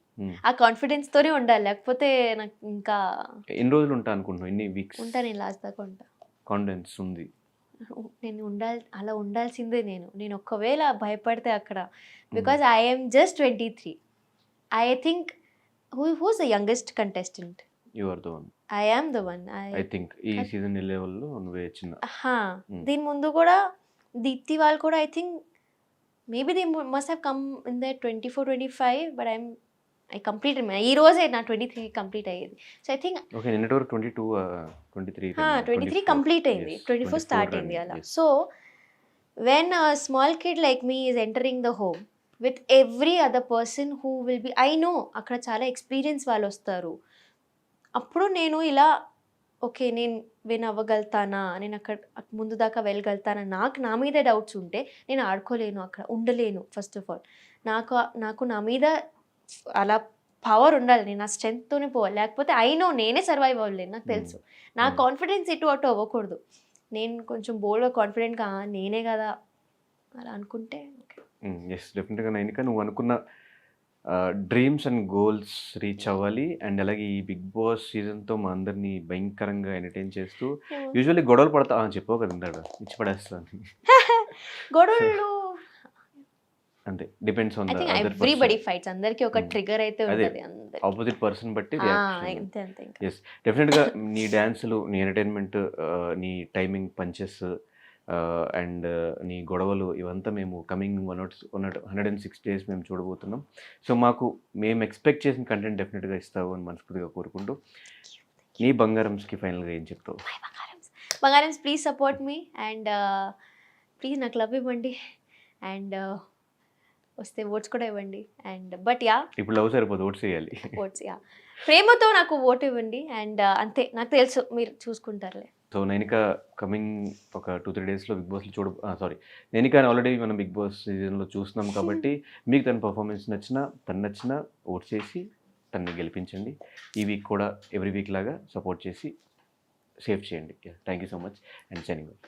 ఆ కాన్ఫిడెన్స్తోనే ఉండాలి, లేకపోతే నాకు ఇంకా ఎన్ని రోజులు ఉంటా అనుకుంటున్నావు? ఎన్ని వీక్స్ ఉంటా? నేను లాస్ట్ దాకా ఉంటా. కాన్ఫిడెన్స్ ఉంది? నేను అలా ఉండాల్సిందే. నేను ఒకవేళ భయపడితే అక్కడ, because I'm just 23. I think who's the youngest contestant? You are the one. I am the one. I think ఈ సీజన్ లెవెల్లో నువ్వే చిన్న. దీని ముందు కూడా దీప్తి వాళ్ళు కూడా I think maybe they must have come in the 24, 25, but I complete ఈ రోజే నా 23 కంప్లీట్ అయ్యేది. సో ఐ థింక్ ఓకే, నిన్నటి వరకు 22, 23 కంప్లీట్ అయింది, 24 స్టార్ట్ అయింది అలా. So when small kid like me is entering the home with every other person who will be, I know అక్కడ చాలా ఎక్స్పీరియన్స్ వాళ్ళు వస్తారు. అప్పుడు నేను ఇలా ఓకే నేను విన్ అవ్వగలుగుతానా, నేను అక్కడ ముందు దాకా వెళ్ళగలుగుతానా, నా మీద డౌట్స్ ఉంటే నేను ఆడుకోలేను, అక్కడ ఉండలేను. ఫస్ట్ ఆఫ్ ఆల్ నాకు నా మీద అలా పవర్ ఉండాలి, నేను నా స్ట్రెంగ్త్తోనే పోవాలి. లేకపోతే అయినో నేనే సర్వైవ్ అవ్వలేను, నాకు తెలుసు. నా కాన్ఫిడెన్స్ ఇటు అటు అవ్వకూడదు. నేను కొంచెం బోల్డ్గా కాన్ఫిడెంట్గా నేనే కదా అలా అనుకుంటే ఓకే. ఎస్, డెఫినెట్గా నైనిక నువ్వు అనుకున్న డ్రీమ్స్ అండ్ గోల్స్ రీచ్ అవ్వాలి. అండ్ అలాగే ఈ బిగ్ బాస్ సీజన్తో మా అందరినీ భయంకరంగా ఎంటర్టైన్ చేస్తూ యూజువల్లీ గొడవలు పడతా చెప్పావు కదా ఇందాక, ఇచ్చి పడేస్తాను గొడవలు అంతే, డిపెండ్స్ ఆన్ ఎవ్రీబడి ఫైట్స్. అందరికి ఒక ట్రిగర్ అయితే ఉంటుంది, ఆపోజిట్ పర్సన్ బట్టి. అంతే అంతే. ఎస్, డెఫినెట్గా నీ డ్యాన్సులు, నీ ఎంటర్టైన్మెంట్, నీ టైమింగ్ పంచెస్ అండ్ నీ గొడవలు ఇవంతా మేము కమింగ్ 106 days మేము చూడబోతున్నాం. సో మేము ఎక్స్పెక్ట్ చేసిన కంటెంట్ డెఫినెట్గా ఇస్తావు అని మనస్ఫూర్తిగా కోరుకుంటూ, నీ బంగారంస్కి ఫైనల్గా ఏం చెప్తావు? బంగారమ్స్ please support me and please నాకు లవ్ ఇవ్వండి అండ్ వస్తే ఓట్స్ కూడా ఇవ్వండి. అండ్ బట్ ఇప్పుడు లవ్ సరిపోదు, ఓట్స్ వేయాలి. ఓట్స్ ప్రేమతో నాకు ఓటు ఇవ్వండి అండ్ అంతే, నాకు తెలుసు మీరు చూసుకుంటారులే. సో నైనిక కమింగ్ ఒక 2-3 daysలో బిగ్ బాస్లో నైనిక ఆల్రెడీ మనం బిగ్ బాస్ సీజన్లో చూస్తున్నాం కాబట్టి మీకు తన పర్ఫార్మెన్స్ నచ్చినా ఓట్ చేసి తనని గెలిపించండి. ఈ వీక్ కూడా ఎవ్రీ వీక్ లాగా సపోర్ట్ చేసి సేవ్ చేయండి. Thank you so much and signing off.